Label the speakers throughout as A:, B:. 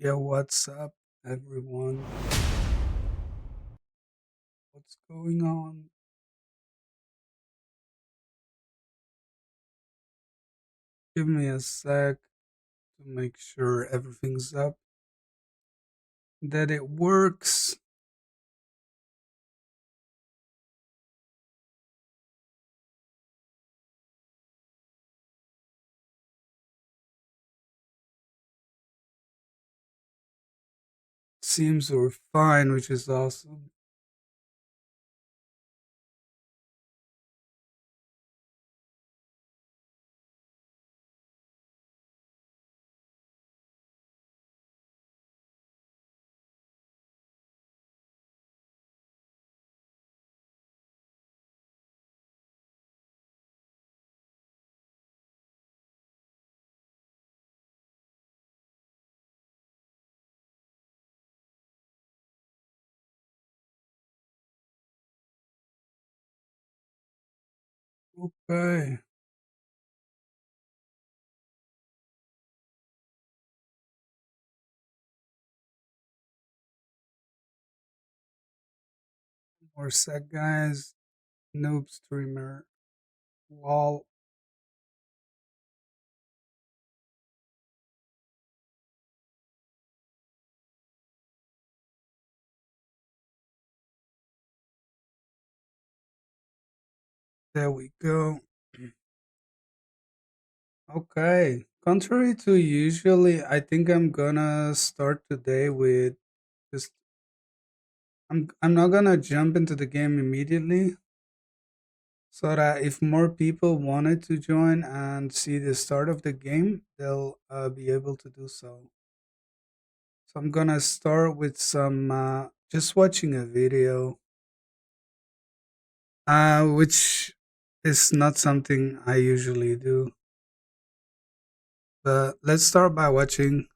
A: Yo, what's up, everyone? What's going on? Give me a sec to make sure everything's up, that it works. Seems we're fine, which is awesome. Okay. More sec, guys. Noob streamer. Lol. There we go. Okay. Contrary to usually, I think I'm gonna start today with just I'm not gonna jump into the game immediately, so that if more people wanted to join and see the start of the game, they'll be able to do so. So I'm gonna start with some just watching a video, which is not something I usually do. But let's start by watching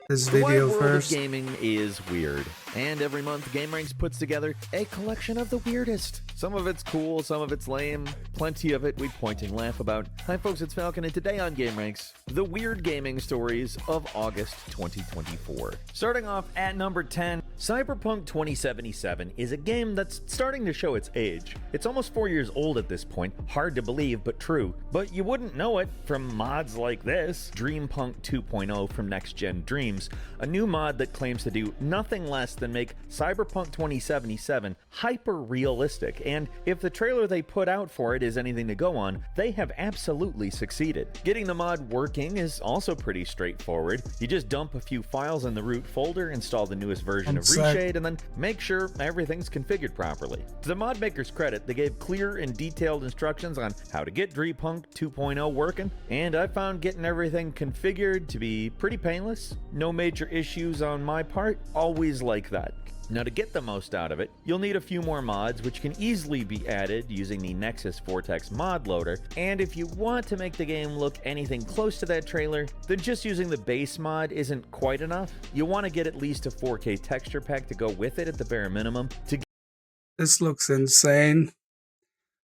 A: this
B: The wide
A: video
B: world
A: first.
B: of gaming is weird, and every month GameRanks puts together a collection of the weirdest. Some of it's cool, some of it's lame, plenty of it we point and laugh about. Hi folks, it's Falcon, and today on GameRanks, the weird gaming stories of August 2024. Starting off at number 10, Cyberpunk 2077 is a game that's starting to show its age. It's almost 4 years old at this point, hard to believe but true. But you wouldn't know it from mods like this, Dreampunk 2.0 from Next Gen Dreams, a new mod that claims to do nothing less than make Cyberpunk 2077 hyper-realistic, and if the trailer they put out for it is anything to go on, they have absolutely succeeded. Getting the mod working is also pretty straightforward. You just dump a few files in the root folder, install the newest version of Reshade, and then make sure everything's configured properly. To the mod maker's credit, they gave clear and detailed instructions on how to get Dreampunk 2.0 working, and I found getting everything configured to be pretty painless. No major issues on my part, always like that. Now, to get the most out of it, you'll need a few more mods, which can easily be added using the Nexus Vortex mod loader, and if you want to make the game look anything close to that trailer, then just using the base mod isn't quite enough. You'll want to get at least a 4K texture pack to go with it at the bare minimum.
A: This looks insane,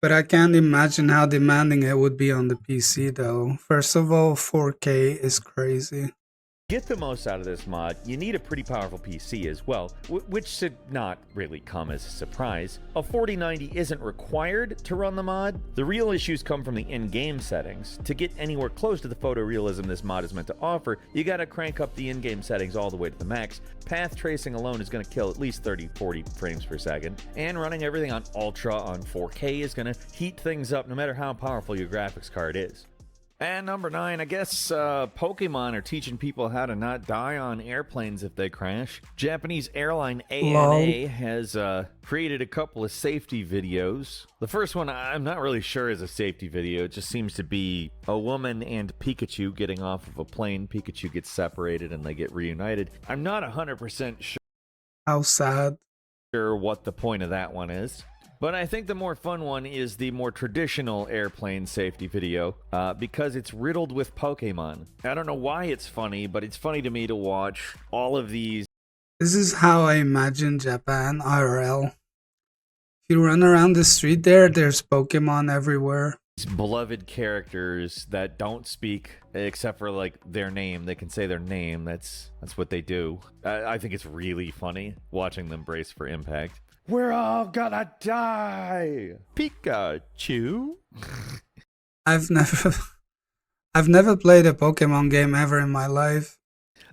A: but I can't imagine how demanding it would be on the PC though. First of all, 4K is crazy.
B: Get the most out of this mod, you need a pretty powerful PC as well, which should not really come as a surprise. A 4090 isn't required to run the mod. The real issues come from the in-game settings. To get anywhere close to the photorealism this mod is meant to offer, you gotta crank up the in-game settings all the way to the max. Path tracing alone is gonna kill at least 30-40 frames per second, and running everything on Ultra on 4K is gonna heat things up no matter how powerful your graphics card is. And number 9, I guess Pokemon are teaching people how to not die on airplanes if they crash. Japanese airline ANA has created a couple of safety videos. The first one I'm not really sure is a safety video. It just seems to be a woman and Pikachu getting off of a plane. Pikachu gets separated and they get reunited. I'm not 100% sure.
A: How sad.
B: What the point of that one is. But I think the more fun one is the more traditional airplane safety video, because it's riddled with Pokemon. I don't know why it's funny, but it's funny to me to watch all of these.
A: This is how I imagine Japan IRL. If you run around the street there's Pokemon everywhere.
B: beloved characters that don't speak except for like their name. They can say their name. That's what they do. I think it's really funny watching them brace for impact. We're all gonna die, Pikachu.
A: I've never I've never played a Pokemon game ever in my life.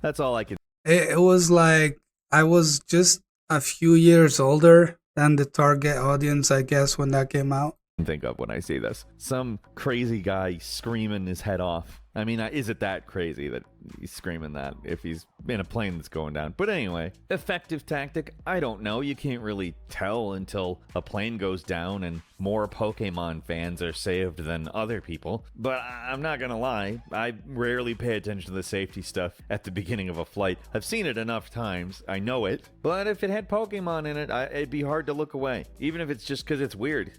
B: That's all I can
A: It was like I was just a few years older than the target audience, I guess, when that came out.
B: think of when I see this. Some crazy guy screaming his head off. I mean, is it that crazy that he's screaming that if he's in a plane that's going down? But anyway, effective tactic? I don't know. You can't really tell until a plane goes down and more Pokemon fans are saved than other people. But I'm not gonna lie, I rarely pay attention to the safety stuff at the beginning of a flight. I've seen it enough times, I know it. But if it had Pokemon in it, it'd be hard to look away, even if it's just because it's weird.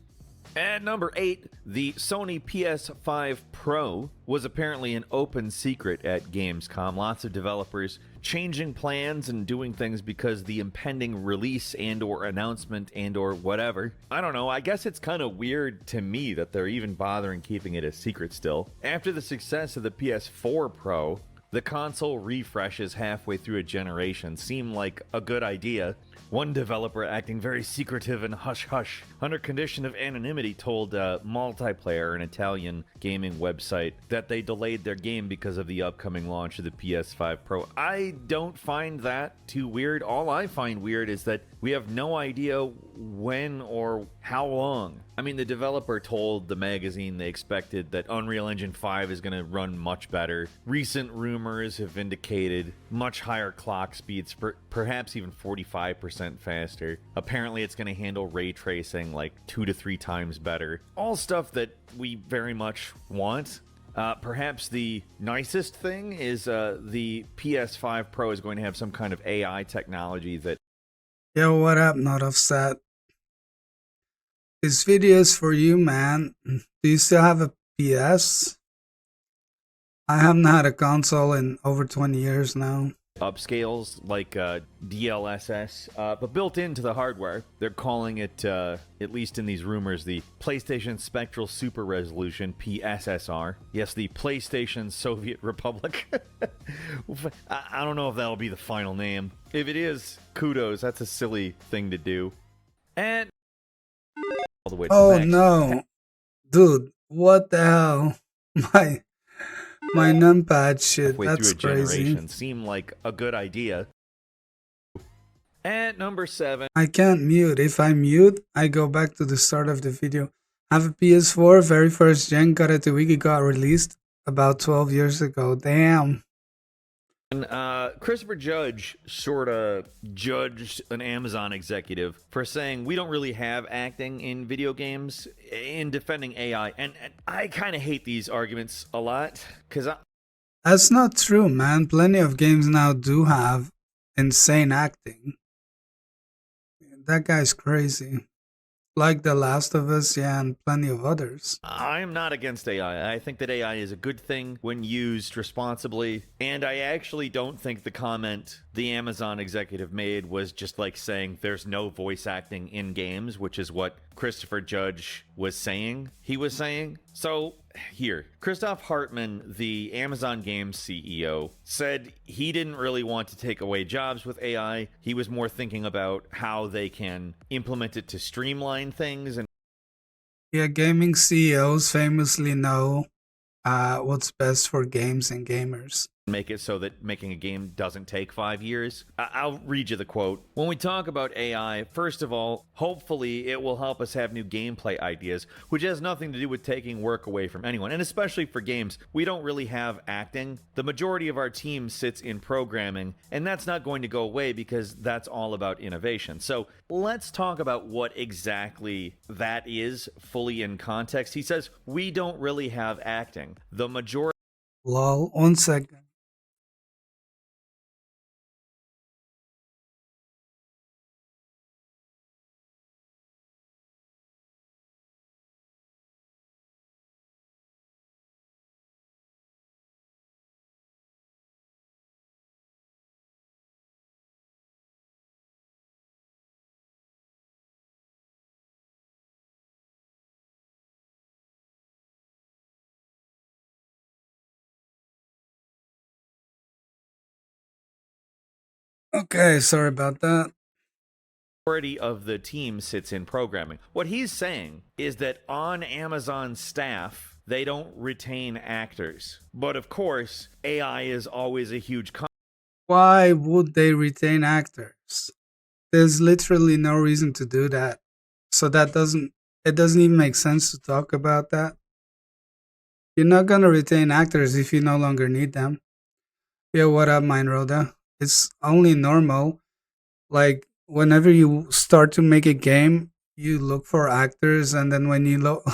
B: At number 8, the Sony PS5 Pro was apparently an open secret at Gamescom. Lots of developers changing plans and doing things because the impending release and or announcement and or whatever. I don't know, I guess it's kind of weird to me that they're even bothering keeping it a secret still. After the success of the PS4 Pro, the console refreshes halfway through a generation seem like a good idea. One developer, acting very secretive and hush-hush, under condition of anonymity, told Multiplayer, an Italian gaming website, that they delayed their game because of the upcoming launch of the PS5 Pro. I don't find that too weird. All I find weird is that we have no idea when or how long. I mean, the developer told the magazine they expected that Unreal Engine 5 is going to run much better. Recent rumors have indicated much higher clock speeds, perhaps even 45% faster. Apparently, it's going to handle ray tracing like 2 to 3 times better. All stuff that we very much want. Perhaps the nicest thing is the PS5 Pro is going to have some kind of AI technology that...
A: Yo, what up, not offset? This video is for you, man. Do you still have a PS? I haven't had a console in over 20 years now.
B: upscales like DLSS, but built into the hardware. They're calling it, at least in these rumors, the PlayStation Spectral Super Resolution, PSSR. Yes, the PlayStation Soviet Republic. I don't know if that'll be the final name. If it is, kudos. That's a silly thing to do. And all the way to
A: Oh
B: the max.
A: no, dude, what the hell? My numpad shit.
B: Halfway
A: That's
B: through a
A: crazy.
B: generation seemed like a good idea. At number 7.
A: I can't mute. If I mute, I go back to the start of the video. I have a PS4, very first gen, got it the week it got released about 12 years ago. Damn.
B: And Christopher Judge sort of judged an Amazon executive for saying we don't really have acting in video games in defending AI. And I kind of hate these arguments a lot because
A: That's not true, man. Plenty of games now do have insane acting. That guy's crazy. Like The Last of Us, yeah, and plenty of others.
B: I'm not against AI. I think that AI is a good thing when used responsibly. And I actually don't think the comment the Amazon executive made was just like saying there's no voice acting in games, which is what Christopher Judge was saying. He was saying. So here, Christoph Hartmann, the Amazon Games CEO, said he didn't really want to take away jobs with AI. He was more thinking about how they can implement it to streamline things. And
A: Yeah, gaming CEOs famously know what's best for games and gamers.
B: Make it so that making a game doesn't take 5 years. I'll read you the quote. When we talk about AI, first of all, hopefully it will help us have new gameplay ideas, which has nothing to do with taking work away from anyone. And especially for games, we don't really have acting. The majority of our team sits in programming, and that's not going to go away because that's all about innovation. So let's talk about what exactly that is fully in context. He says, we don't really have acting. The majority...
A: Lol, 1 second. Okay, sorry about that.
B: Majority of the team sits in programming. What he's saying is that on Amazon staff, they don't retain actors. But of course, AI is always a huge
A: Why would they retain actors? There's literally no reason to do that. So it doesn't even make sense to talk about that. You're not gonna retain actors if you no longer need them. Yo, what up, Mind Rhoda? It's only normal. Like whenever you start to make a game, you look for actors, and then when you look,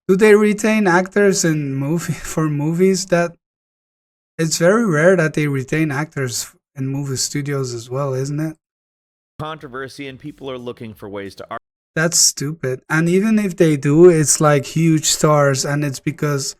A: do they retain actors in movie for movies? That it's very rare that they retain actors in movie studios as well, isn't it?
B: controversy, and people are looking for ways to
A: That's stupid. And even if they do, it's like huge stars, and it's because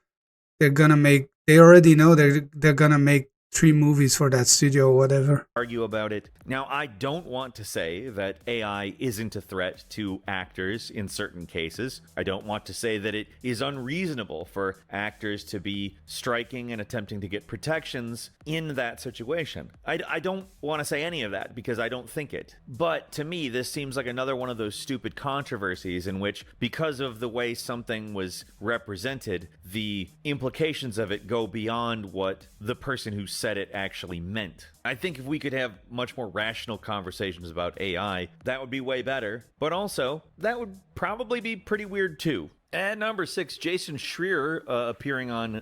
A: they're gonna make. They already know they're gonna make 3 movies for that studio or whatever.
B: argue about it. Now, I don't want to say that AI isn't a threat to actors in certain cases. I don't want to say that it is unreasonable for actors to be striking and attempting to get protections in that situation. I don't want to say any of that because I don't think it. But to me, this seems like another one of those stupid controversies in which, because of the way something was represented, the implications of it go beyond what the person who said it actually meant. I think if we could have much more rational conversations about AI, that would be way better. But also, that would probably be pretty weird too. At number 6, Jason Schreier appearing on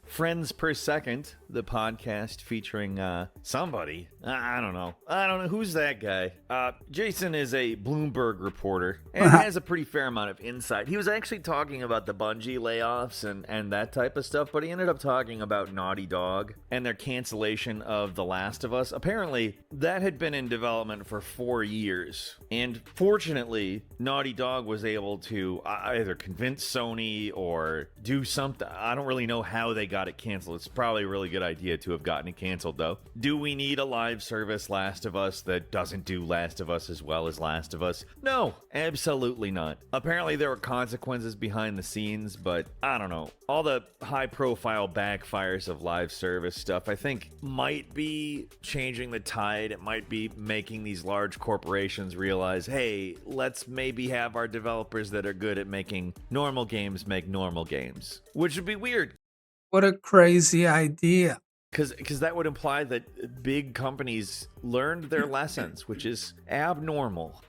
B: Friends Per Second, the podcast featuring somebody. I don't know. I don't know. Who's that guy? Jason is a Bloomberg reporter and has a pretty fair amount of insight. He was actually talking about the Bungie layoffs and that type of stuff, but he ended up talking about Naughty Dog and their cancellation of The Last of Us. Apparently, that had been in development for 4 years. And fortunately, Naughty Dog was able to either convince Sony or do something. I don't really know how they got it canceled. It's probably a really good idea to have gotten it canceled, though. Do we need a live service Last of Us that doesn't do Last of Us as well as Last of Us? No, absolutely not. Apparently there were consequences behind the scenes, but I don't know. All the high-profile backfires of live service stuff, I think, might be changing the tide. It might be making these large corporations realize, hey, let's maybe have our developers that are good at making normal games make normal games. Which would be weird.
A: What a crazy idea.
B: Because that would imply that big companies learned their lessons, which is abnormal.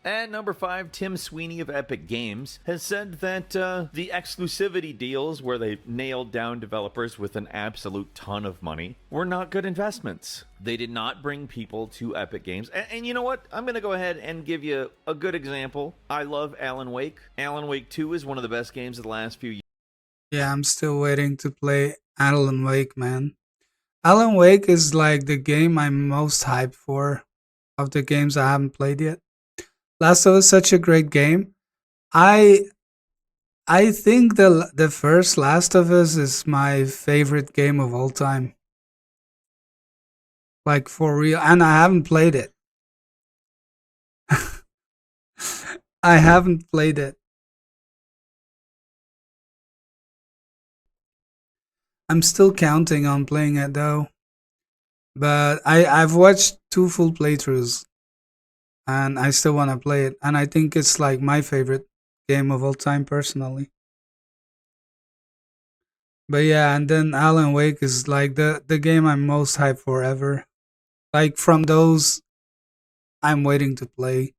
B: At number 5, Tim Sweeney of Epic Games has said that the exclusivity deals where they nailed down developers with an absolute ton of money were not good investments. They did not bring people to Epic Games. And you know what? I'm going to go ahead and give you a good example. I love Alan Wake. Alan Wake 2 is one of the best games of the last few years.
A: Yeah, I'm still waiting to play Alan Wake, man. Alan Wake is like the game I'm most hyped for of the games I haven't played yet. Last of Us is such a great game. I I think the first Last of Us is my favorite game of all time. Like for real, and I haven't played it. I haven't played it. I'm still counting on playing it though. But I've watched 2 full playthroughs and I still want to play it. And I think it's like my favorite game of all time personally. But yeah, and then Alan Wake is like the game I'm most hyped for ever. Like from those I'm waiting to play.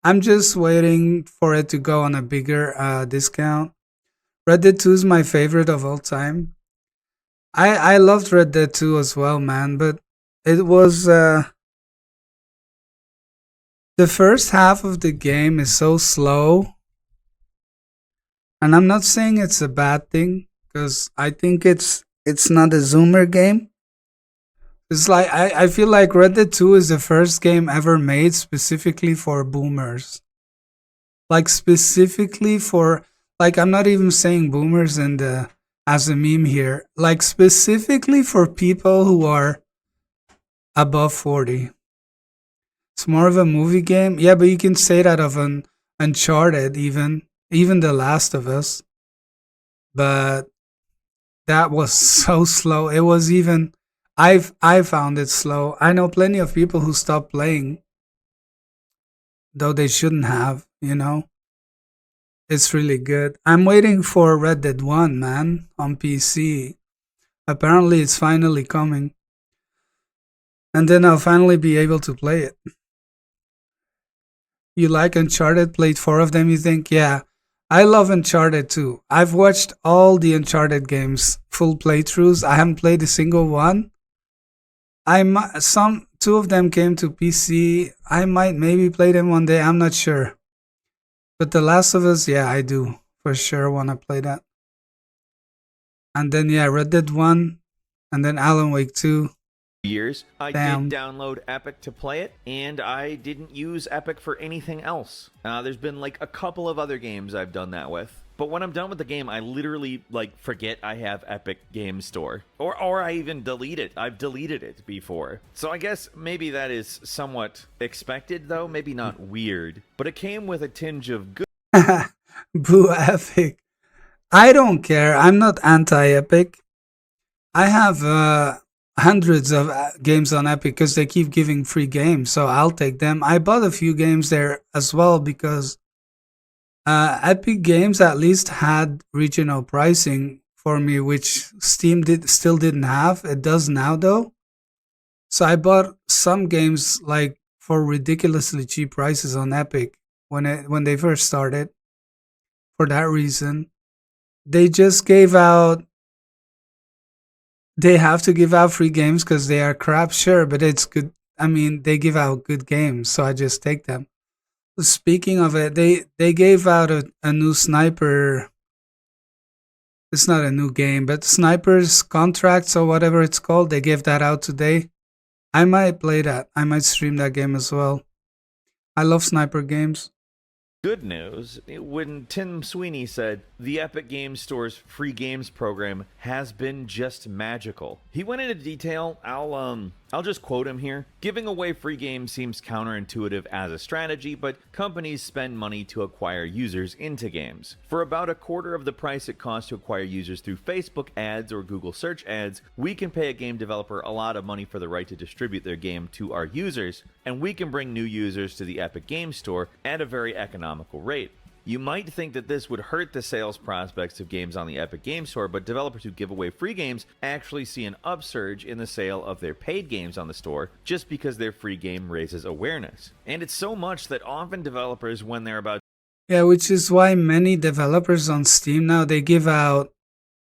A: I'm just waiting for it to go on a bigger discount. Red Dead 2 is my favorite of all time. I loved Red Dead 2 as well, man, but it was the first half of the game is so slow. And I'm not saying it's a bad thing cuz I think it's not a zoomer game. It's like I feel like Red Dead 2 is the first game ever made specifically for boomers. Like specifically for like I'm not even saying boomers in the as a meme here. Like specifically for people who are above 40. It's more of a movie game. Yeah, but you can say that of an Uncharted even The Last of Us. But that was so slow. It was even I found it slow. I know plenty of people who stopped playing, though they shouldn't have. It's really good. I'm waiting for Red Dead 1, man, on PC. Apparently, it's finally coming. And then I'll finally be able to play it. You like Uncharted? Played four of them, you think? Yeah. I love Uncharted too. I've watched all the Uncharted games, full playthroughs. I haven't played a single one. Two of them came to PC. I might maybe play them one day. I'm not sure. But The Last of Us, yeah, I do for sure want to play that. And then yeah, Red Dead 1, and then Alan Wake 2.
B: Years. I
A: Damn.
B: did download Epic to play it, and I didn't use Epic for anything else. There's been like a couple of other games I've done that with. But when I'm done with the game, I literally forget I have Epic Game Store. Or I even delete it. I've deleted it before. So I guess maybe that is somewhat expected though, maybe not weird. But it came with a tinge of good.
A: Boo Epic. I don't care. I'm not anti-Epic. I have hundreds of games on Epic because they keep giving free games, so I'll take them. I bought a few games there as well because Epic Games at least had regional pricing for me, which Steam still didn't have. It does now though. So I bought some games like for ridiculously cheap prices on Epic when they first started. For that reason, they just gave out. They have to give out free games because they are crap, sure, but it's good. I mean, they give out good games, so I just take them. Speaking of it, they gave out a new sniper. It's not a new game, but snipers contracts or whatever it's called. They gave that out today. I might play that. I might stream that game as well. I love sniper games.
B: Good news when Tim Sweeney said the Epic Games Store's free games program has been just magical. He went into detail. I'll just quote him here. Giving away free games seems counterintuitive as a strategy, but companies spend money to acquire users into games. For about a quarter of the price it costs to acquire users through Facebook ads or Google search ads, we can pay a game developer a lot of money for the right to distribute their game to our users, and we can bring new users to the Epic Games Store at a very economical rate. You might think that this would hurt the sales prospects of games on the Epic Games Store, but developers who give away free games actually see an upsurge in the sale of their paid games on the store just because their free game raises awareness. And it's so much that often developers, when they're about...
A: Yeah, which is why many developers on Steam now, they give out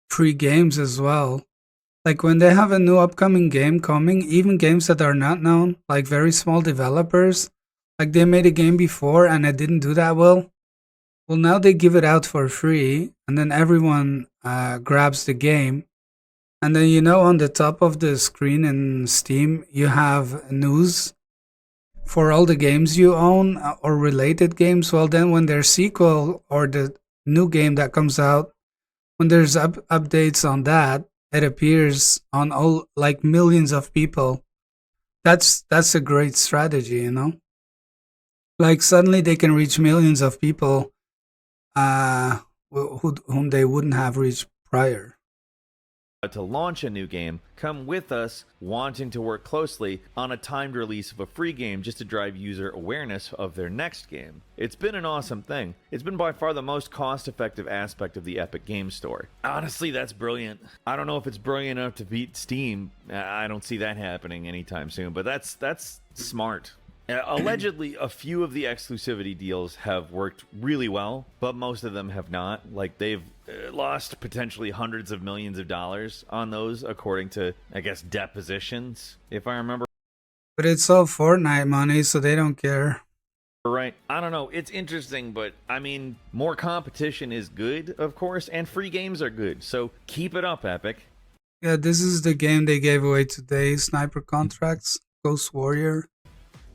A: free games as well. Like when they have a new upcoming game coming, even games that are not known, like very small developers, like they made a game before and it didn't do that well. Well, now they give it out for free, and then everyone grabs the game. And then, on the top of the screen in Steam, you have news for all the games you own or related games. Well, then when there's sequel or the new game that comes out, when there's updates on that, it appears on all like millions of people. That's a great strategy, Like suddenly they can reach millions of people whom they wouldn't have reached prior.
B: To launch a new game, come with us wanting to work closely on a timed release of a free game just to drive user awareness of their next game. It's been an awesome thing. It's been by far the most cost-effective aspect of the Epic Games Store. Honestly, that's brilliant. I don't know if it's brilliant enough to beat Steam. I don't see that happening anytime soon, but that's smart. Allegedly, a few of the exclusivity deals have worked really well, but most of them have not. Like, they've lost potentially hundreds of millions of dollars on those, according to, I guess, depositions, if I remember.
A: But it's all Fortnite money, so they don't care.
B: Right. I don't know. It's interesting, but, I mean, more competition is good, of course, and free games are good. So keep it up, Epic.
A: Yeah, this is the game they gave away today, Sniper Contracts, Ghost Warrior.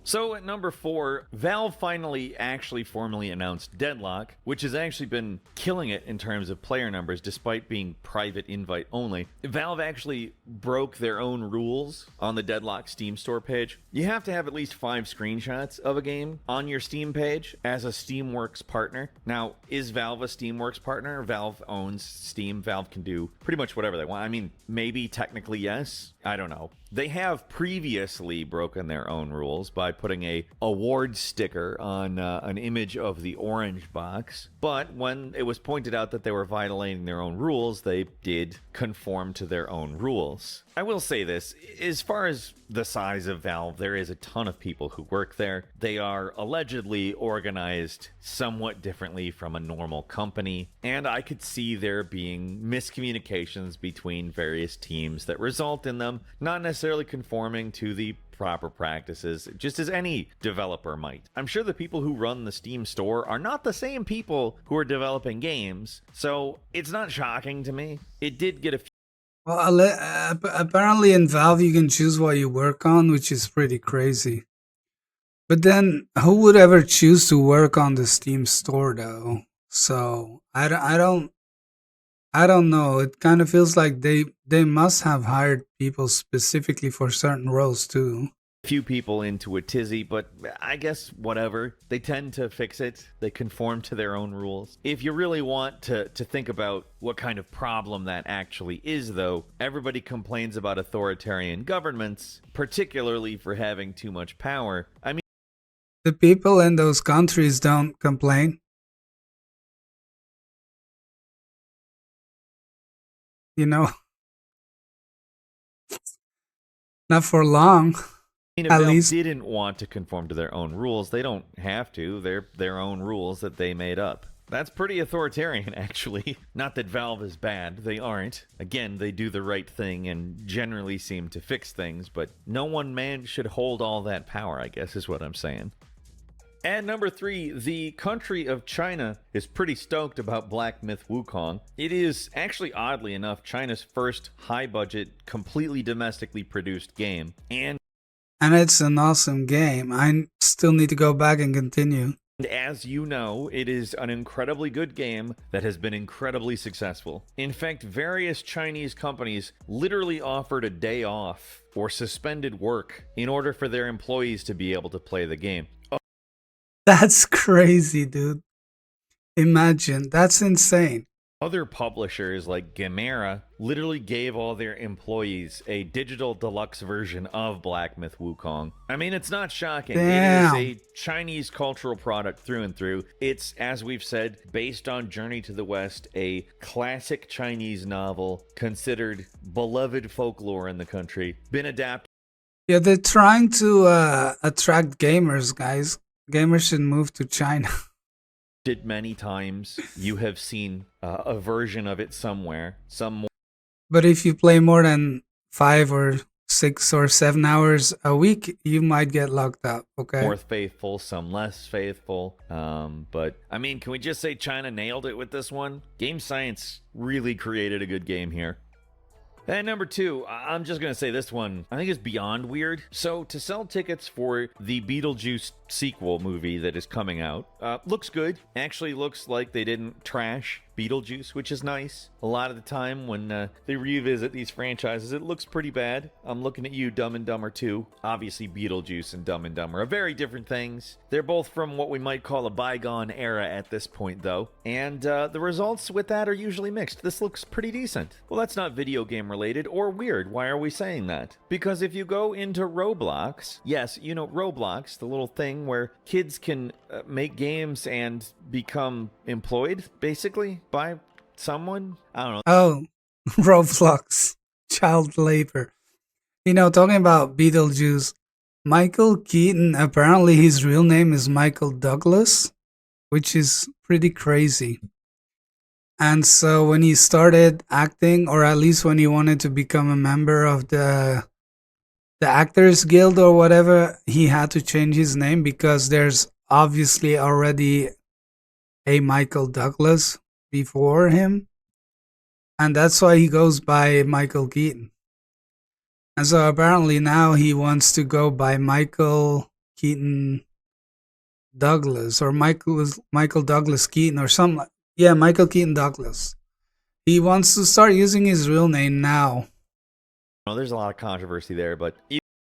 B: So at number 4, Valve finally actually formally announced Deadlock, which has actually been killing it in terms of player numbers despite being private invite only. Valve actually broke their own rules on the Deadlock Steam store page. You have to have at least 5 screenshots of a game on your Steam page as a Steamworks partner. Now, is Valve a Steamworks partner? Valve owns Steam. Valve can do pretty much whatever they want. I mean, maybe technically yes. I don't know. They have previously broken their own rules by putting a award sticker on an image of the orange box. But when it was pointed out that they were violating their own rules, they did conform to their own rules. I will say this, as far as the size of Valve, there is a ton of people who work there. They are allegedly organized somewhat differently from a normal company, and I could see there being miscommunications between various teams that result in them not necessarily conforming to the proper practices, just as any developer might. I'm sure the people who run the Steam store are not the same people who are developing games, so it's not shocking to me. It did get a few.
A: Well, apparently in Valve you can choose what you work on, which is pretty crazy. But then, who would ever choose to work on the Steam store, though? So I don't know. It kind of feels like they must have hired people specifically for certain roles too.
B: Few people into a tizzy, but I guess whatever. They tend to fix it. They conform to their own rules. If you really want to think about what kind of problem that actually is, though, everybody complains about authoritarian governments, particularly for having too much power. I mean,
A: The people in those countries don't complain. You know, not for long,
B: if
A: at
B: Valve
A: least.
B: didn't want to conform to their own rules, they don't have to. They're their own rules that they made up. That's pretty authoritarian, actually. Not that Valve is bad. They aren't. Again, they do the right thing and generally seem to fix things, but no one man should hold all that power, I guess is what I'm saying. And number 3, the country of China is pretty stoked about Black Myth Wukong. It is actually, oddly enough, China's first high-budget, completely domestically produced game. And
A: It's an awesome game. I still need to go back and continue.
B: as you know, it is an incredibly good game that has been incredibly successful. In fact, various Chinese companies literally offered a day off or suspended work in order for their employees to be able to play the game.
A: That's crazy, dude. Imagine. That's insane.
B: Other publishers like Gamera literally gave all their employees a digital deluxe version of Black Myth Wukong. I mean, it's not shocking.
A: Damn.
B: It is a Chinese cultural product through and through. It's, as we've said, based on Journey to the West, a classic Chinese novel considered beloved folklore in the country. Been adapted.
A: Yeah, they're trying to attract gamers, guys. Gamers should move to China.
B: Many times. You have seen a version of it somewhere.
A: But if you play more than 5 or 6 or 7 hours a week, you might get locked up, okay?
B: More faithful, some less faithful. But I mean, can we just say China nailed it with this one? Game Science really created a good game here. And number 2, I'm just going to say this one, I think is beyond weird. So to sell tickets for the Beetlejuice sequel movie that is coming out, looks good. Actually looks like they didn't trash Beetlejuice, which is nice. A lot of the time when they revisit these franchises, it looks pretty bad. I'm looking at you, Dumb and Dumber 2. Obviously, Beetlejuice and Dumb and Dumber are very different things. They're both from what we might call a bygone era at this point, though. And the results with that are usually mixed. This looks pretty decent. Well, that's not video game related or weird. Why are we saying that? Because if you go into Roblox, yes, you know Roblox, the little thing where kids can make games and become employed, basically, by someone. I don't know.
A: Oh, Roblox. Child labor. You know, talking about Beetlejuice, Michael Keaton, apparently his real name is Michael Douglas, which is pretty crazy. And so when he started acting, or at least when he wanted to become a member of the Actors Guild or whatever, he had to change his name because there's obviously already a Michael Douglas before him. And that's why he goes by Michael Keaton. And so apparently now he wants to go by Michael Keaton Douglas or Michael Douglas Keaton or something. Yeah, Michael Keaton Douglas. He wants to start using his real name now,
B: There's a lot of controversy there, but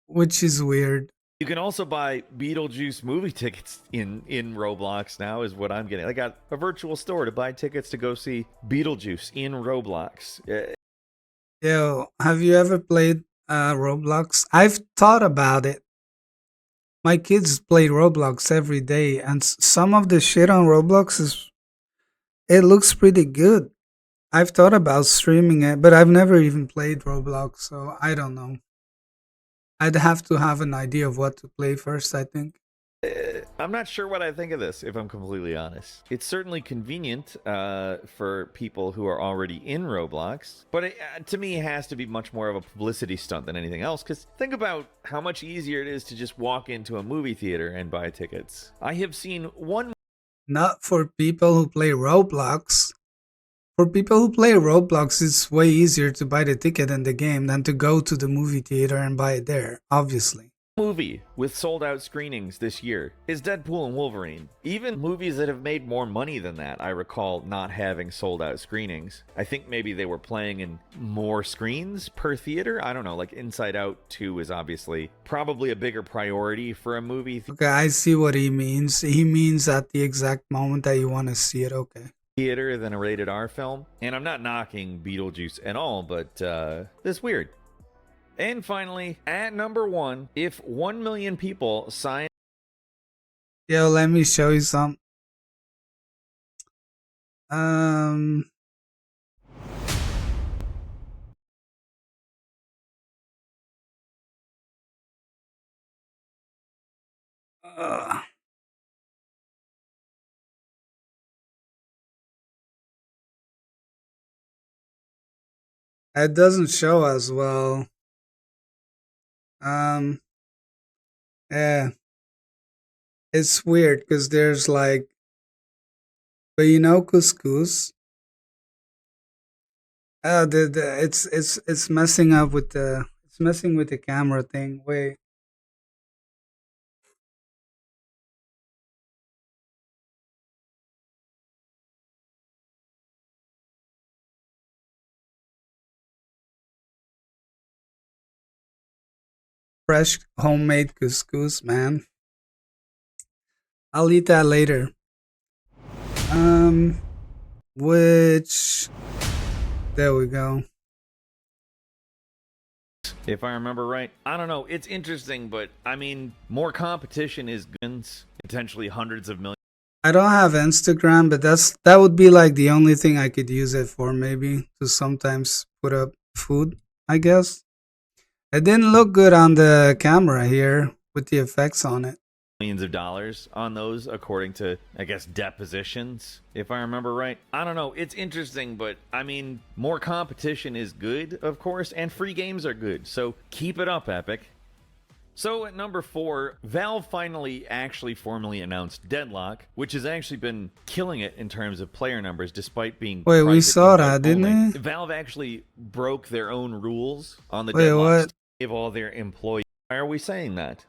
A: which is weird.
B: you can also buy Beetlejuice movie tickets in Roblox now, is what I'm getting. I got a virtual store to buy tickets to go see Beetlejuice in Roblox.
A: Yo, have you ever played Roblox? I've thought about it. My kids play Roblox every day, and some of the shit on Roblox is it looks pretty good. I've thought about streaming it, but I've never even played Roblox, so I don't know. I'd have to have an idea of what to play first, I think.
B: I'm not sure what I think of this, if I'm completely honest. It's certainly convenient for people who are already in Roblox, but to me, it has to be much more of a publicity stunt than anything else, because think about how much easier it is to just walk into a movie theater and buy tickets. I have seen one...
A: Not for people who play Roblox. For people who play Roblox, it's way easier to buy the ticket in the game than to go to the movie theater and buy it there, obviously.
B: Movie with sold out screenings this year is Deadpool and Wolverine. Even movies that have made more money than that, I recall not having sold out screenings. I think maybe they were playing in more screens per theater. I don't know, like Inside Out 2 is obviously probably a bigger priority for a movie
A: Okay, I see what he means. He means at the exact moment that you want to see it, okay.
B: Theater than a rated R film. And I'm not knocking Beetlejuice at all, but it's weird. And finally, at number 1, if 1 million people sign...
A: Yo, let me show you some. Uh, it doesn't show as well. Um, yeah, it's weird because there's like, but you know, couscous. Oh, it's messing up with it's messing with the camera thing. Wait, fresh homemade couscous, man. I'll eat that later. Um, which there we go.
B: If I remember right. I don't know. It's interesting, but I mean, more competition is guns, potentially hundreds of millions.
A: I don't have Instagram, but that would be like the only thing I could use it for, maybe to sometimes put up food, I guess. It didn't look good on the camera here with the effects on it.
B: Millions of dollars on those, according to, I guess, depositions, if I remember right. I don't know. It's interesting, but I mean, more competition is good, of course, and free games are good. So keep it up, Epic. So at number 4, Valve finally actually formally announced Deadlock, which has actually been killing it in terms of player numbers, despite being...
A: Wait, we saw that, didn't we?
B: Valve actually broke their own rules on the
A: Wait,
B: Deadlock
A: what?
B: to give all their employees... Why are we saying that?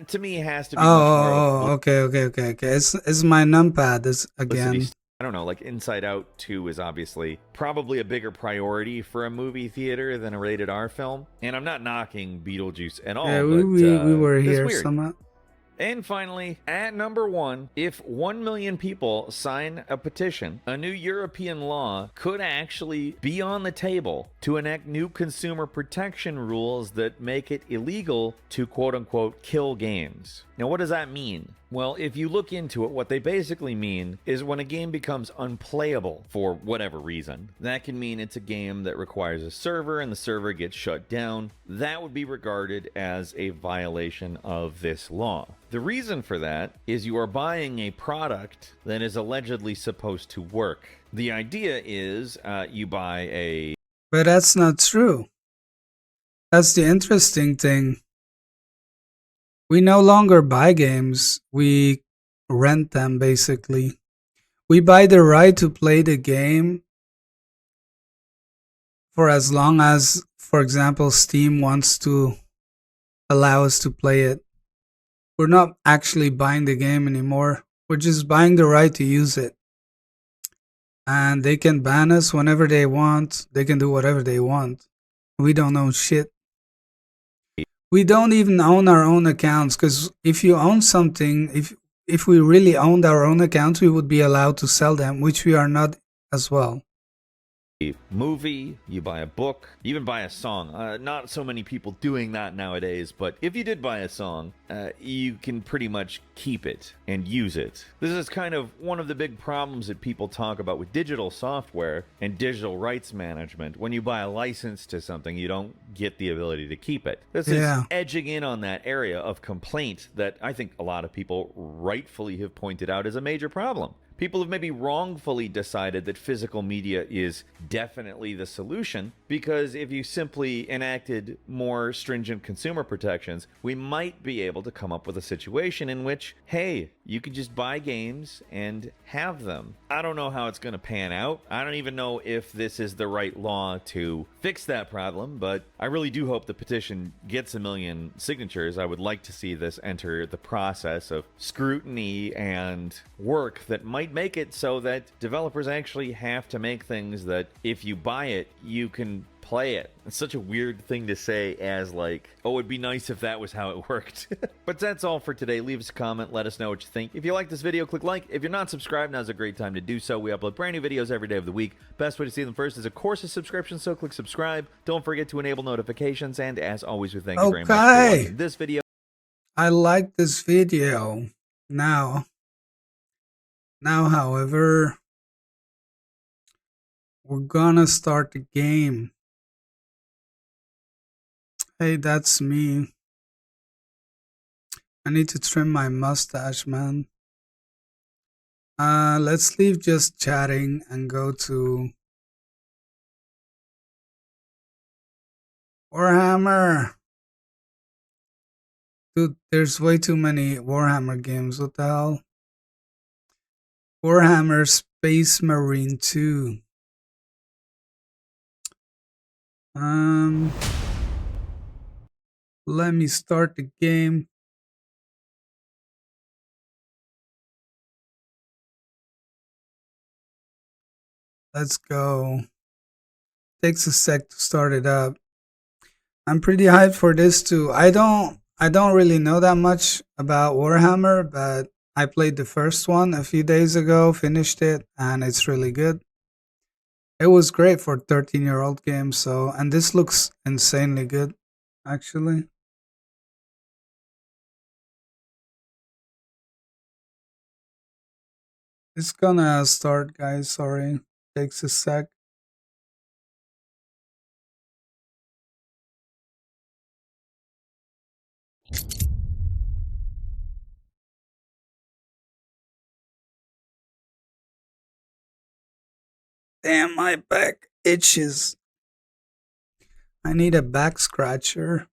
B: To me, it has to be
A: Oh,
B: much more
A: oh, okay. It's my numpad again.
B: I don't know, like Inside Out 2 is obviously probably a bigger priority for a movie theater than a rated R film. And I'm not knocking Beetlejuice at all.
A: Yeah,
B: but,
A: we were here
B: weird.
A: somehow.
B: And finally, at number 1, if 1 million people sign a petition, a new European law could actually be on the table to enact new consumer protection rules that make it illegal to quote-unquote kill games. Now, what does that mean? Well, if you look into it, what they basically mean is when a game becomes unplayable for whatever reason. That can mean it's a game that requires a server and the server gets shut down. That would be regarded as a violation of this law. The reason for that is you are buying a product that is allegedly supposed to work. The idea is you buy a...
A: But that's not true. That's the interesting thing. We no longer buy games. We rent them, basically. We buy the right to play the game for as long as, for example, Steam wants to allow us to play it. We're not actually buying the game anymore. We're just buying the right to use it. And they can ban us whenever they want. They can do whatever they want. We don't own shit. We don't even own our own accounts, because if you own something, if we really owned our own accounts, we would be allowed to sell them, which we are not as well.
B: Movie, you buy a book, you even buy a song. Not so many people doing that nowadays, but if you did buy a song, you can pretty much keep it and use it. This is kind of one of the big problems that people talk about with digital software and digital rights management. When you buy a license to something, you don't get the ability to keep it. This is edging in on that area of complaint that I think a lot of people rightfully have pointed out as a major problem. People have maybe wrongfully decided that physical media is definitely the solution, because if you simply enacted more stringent consumer protections, we might be able to come up with a situation in which, hey, you can just buy games and have them. I don't know how it's going to pan out. I don't even know if this is the right law to fix that problem, but I really do hope the petition gets 1 million signatures. I would like to see this enter the process of scrutiny and work that might make it so that developers actually have to make things that if you buy it, you can play it. It's such a weird thing to say as like, oh, it'd be nice if that was how it worked. But that's all for today. Leave us a comment. Let us know what you think. If you like this video, click like. If you're not subscribed, now's a great time to do so. We upload brand new videos every day of the week. Best way to see them first is, of course, a subscription, so click subscribe. Don't forget to enable notifications. And as always, we thank you very much for watching this video.
A: I like this video. Now, however, we're gonna start the game. Hey, that's me. I need to trim my mustache, man. Let's leave just chatting and go to Warhammer. Dude, there's way too many Warhammer games. What the hell? Warhammer Space Marine 2. Let me start the game. Let's go. Takes a sec to start it up. I'm pretty hyped for this too. I don't really know that much about Warhammer, but I played the first one a few days ago, finished it, and it's really good. It was great for a 13-year-old game, so, and this looks insanely good, actually. It's gonna start, guys, sorry. Takes a sec. Damn, my back itches. I need a back scratcher.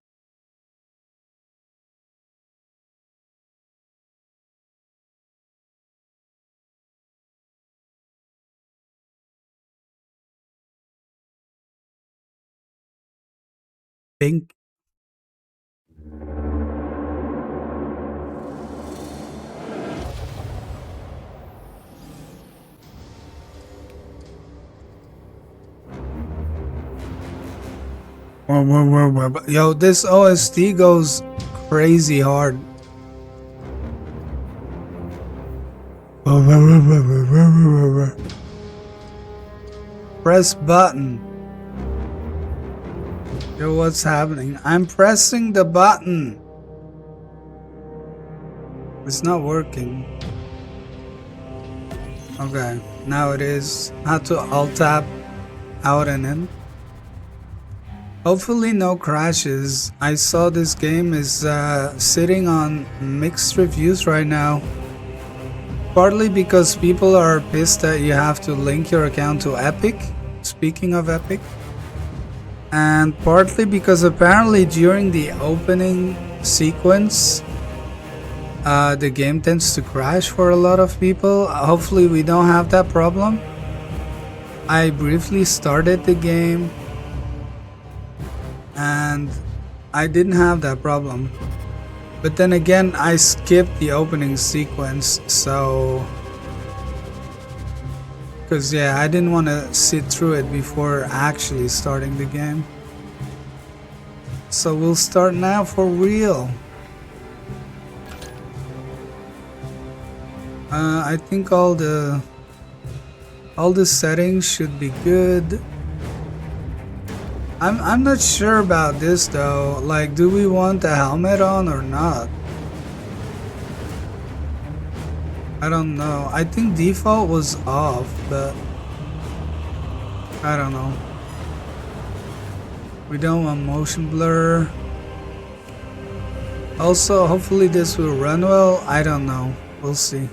A: Pink. Yo, this OST goes crazy hard. Press button. Yo, what's happening? I'm pressing the button. It's not working. Okay, now it is. How to alt tab out and in. Hopefully no crashes. I saw this game is sitting on mixed reviews right now. Partly because people are pissed that you have to link your account to Epic. Speaking of Epic. And partly because apparently during the opening sequence, the game tends to crash for a lot of people. Hopefully we don't have that problem. I briefly started the game and I didn't have that problem. But then again, I skipped the opening sequence, so... Because, yeah, I didn't want to sit through it before actually starting the game. So we'll start now for real. I think all the settings should be good. I'm not sure about this though. Like, do we want the helmet on or not? I don't know. I think default was off, but I don't know. We don't want motion blur. Also, hopefully this will run well. I don't know. We'll see.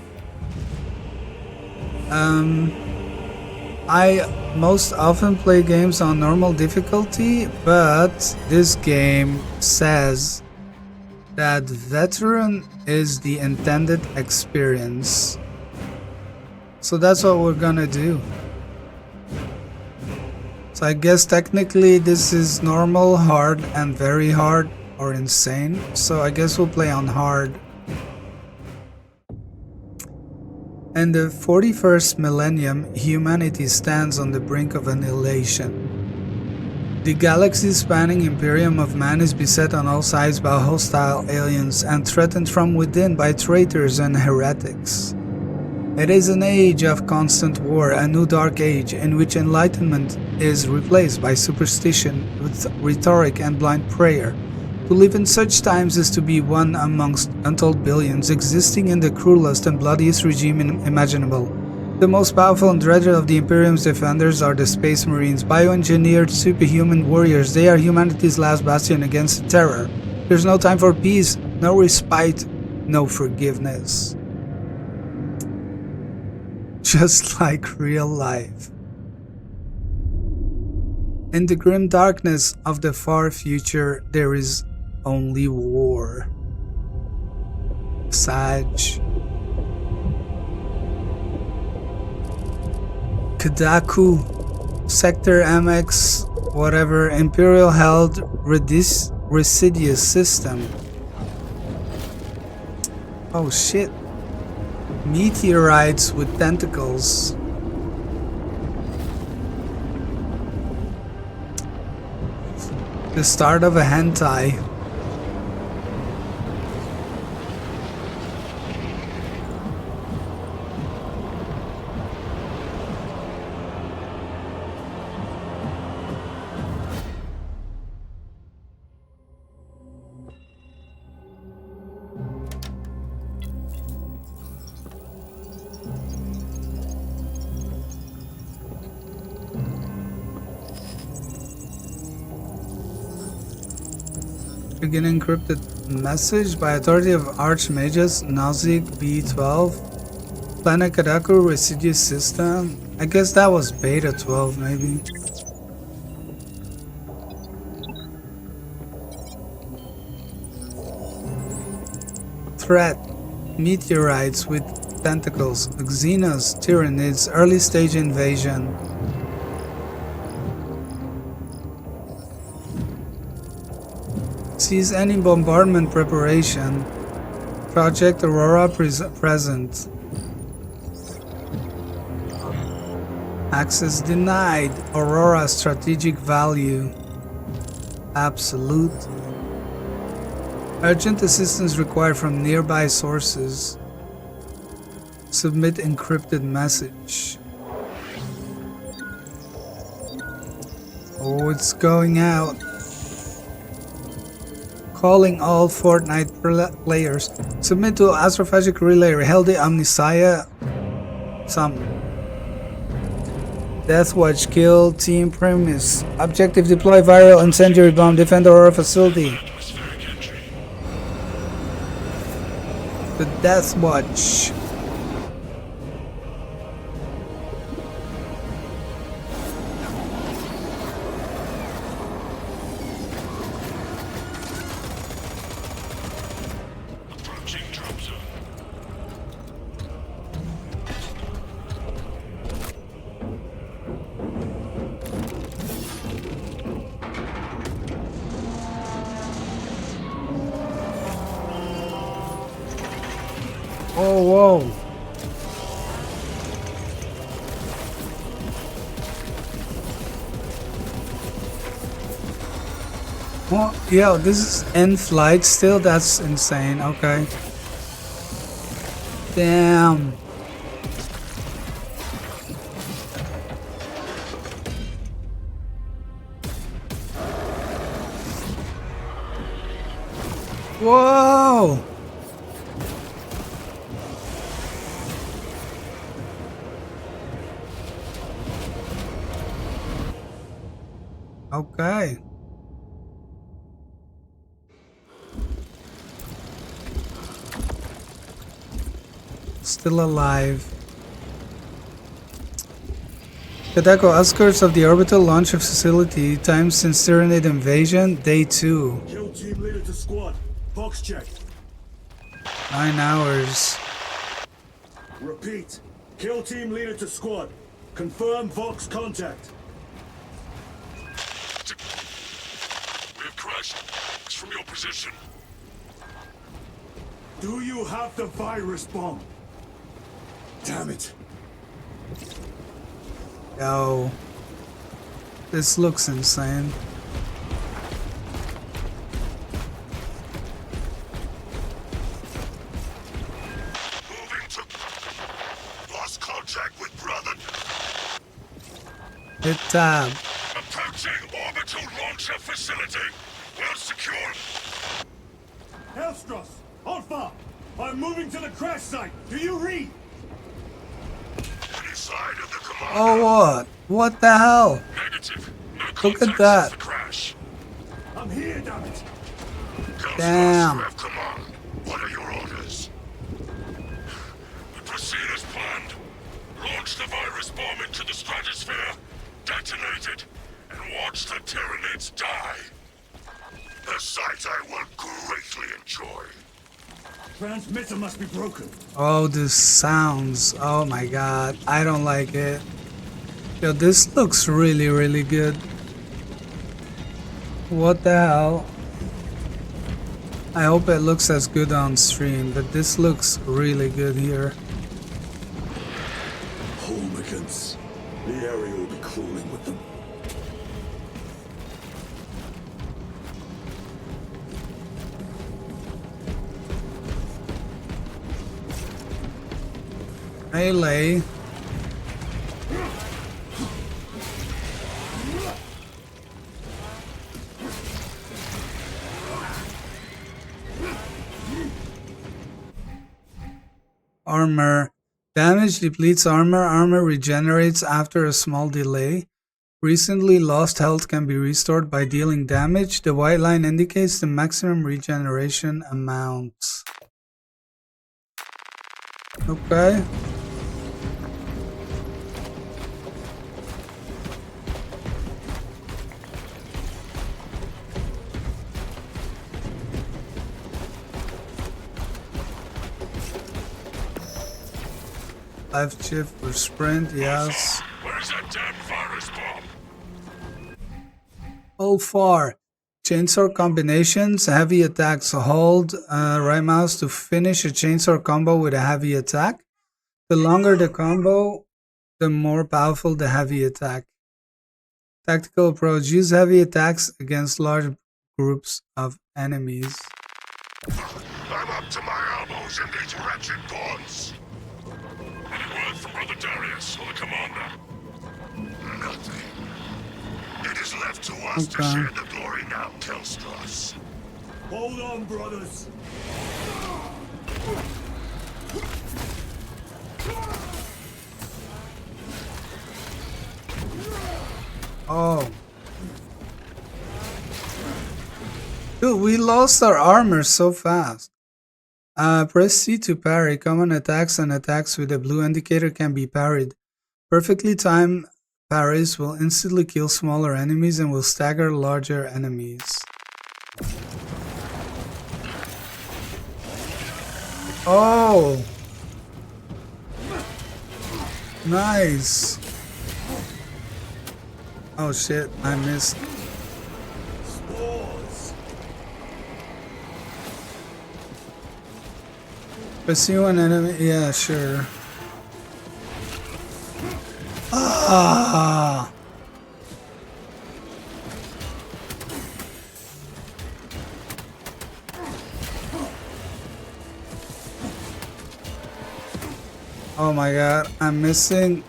A: I most often play games on normal difficulty, but this game says that veteran is the intended experience. So that's what we're gonna do. So I guess technically this is normal, hard, and very hard, or insane. So I guess we'll play on hard. In the 41st millennium, humanity stands on the brink of annihilation. The galaxy-spanning imperium of man is beset on all sides by hostile aliens and threatened from within by traitors and heretics. It is an age of constant war, a new dark age in which enlightenment is replaced by superstition, with rhetoric and blind prayer. To live in such times is to be one amongst untold billions, existing in the cruelest and bloodiest regime imaginable. The most powerful and dreaded of the Imperium's defenders are the Space Marines, bioengineered superhuman warriors. They are humanity's last bastion against the terror. There's no time for peace, no respite, no forgiveness. Just like real life. In the grim darkness of the far future, there is only war. Sag. Kadaku, Sector MX, whatever, Imperial held Residius system. Oh shit. Meteorites with tentacles. The start of a hentai. Begin encrypted message by authority of Archmages, Nausik B12, Planet Kadaku Residuous System. I guess that was Beta 12 maybe. Threat. Meteorites with tentacles, Xenos, Tyranids, early stage invasion. Sees any bombardment preparation. Project Aurora present. Access denied. Aurora strategic value. Absolute. Urgent assistance required from nearby sources. Submit encrypted message. Oh, it's going out. Calling all Fortnite players. Submit to Astrophagic Relay. Held the Omnissiah. Some. Deathwatch. Kill Team Primus. Objective deploy viral incendiary bomb. Defend Aurora facility. The Deathwatch. whoa. Well, yo, this is in flight still? That's insane. Okay. Damn. Whoa. Okay. Still alive. Kadeko, outskirts of the orbital launch facility. Time since Tyranid invasion, day 2.
C: Kill team leader to squad. Box check.
A: 9 hours.
C: Repeat. Kill team leader to squad. Confirm Vox contact.
D: We have crashed. It's from your position.
C: Do you have the virus bomb? Damn it.
A: Yo. This looks insane.
D: Moving to... Lost contact with brother.
A: Hit tab.
D: Approaching orbital launcher facility. Well secured.
C: Hellstross, Alpha, I'm moving to the crash site. Do you read?
D: Any side of the command.
A: Oh, what? What the hell?
D: Negative. No
A: Look at
D: contact
A: that.
D: since the crash.
C: I'm here, damn it.
A: Damn.
D: You have command. What are your orders? We proceed as planned. Launch the virus bomb into the stratosphere, detonate it, and watch the Tyranids die. A sight I will greatly enjoy.
C: Transmitter must be broken.
A: Oh, this sounds. Oh my god. I don't like it. Yo, this looks really, really good. What the hell? I hope it looks as good on stream, but this looks really good here.
C: Homicans. The area will be crawling with them.
A: Melee. Armor. Damage depletes armor. Armor regenerates after a small delay. Recently lost health can be restored by dealing damage. The white line indicates the maximum regeneration amount. Okay. Life chip for sprint, yes.
D: Where's that damn virus bomb?
A: All far. Chainsaw combinations, heavy attacks. Hold right mouse to finish a chainsaw combo with a heavy attack. The longer the combo, the more powerful the heavy attack. Tactical approach. Use heavy attacks against large groups of enemies.
D: I'm up to my elbows in these wretched bonds. Any word from Brother Darius or the commander? Nothing. It is left to us to share the glory now, Kelstros.
C: Hold on, brothers.
A: Oh. Dude, we lost our armor so fast. Press C to parry. Common attacks and attacks with a blue indicator can be parried. Perfectly timed parries will instantly kill smaller enemies and will stagger larger enemies. Oh! Nice! Oh shit, I missed.
C: Spores.
A: Pursue an enemy. Yeah, sure. Ah. Oh my god, I'm missing.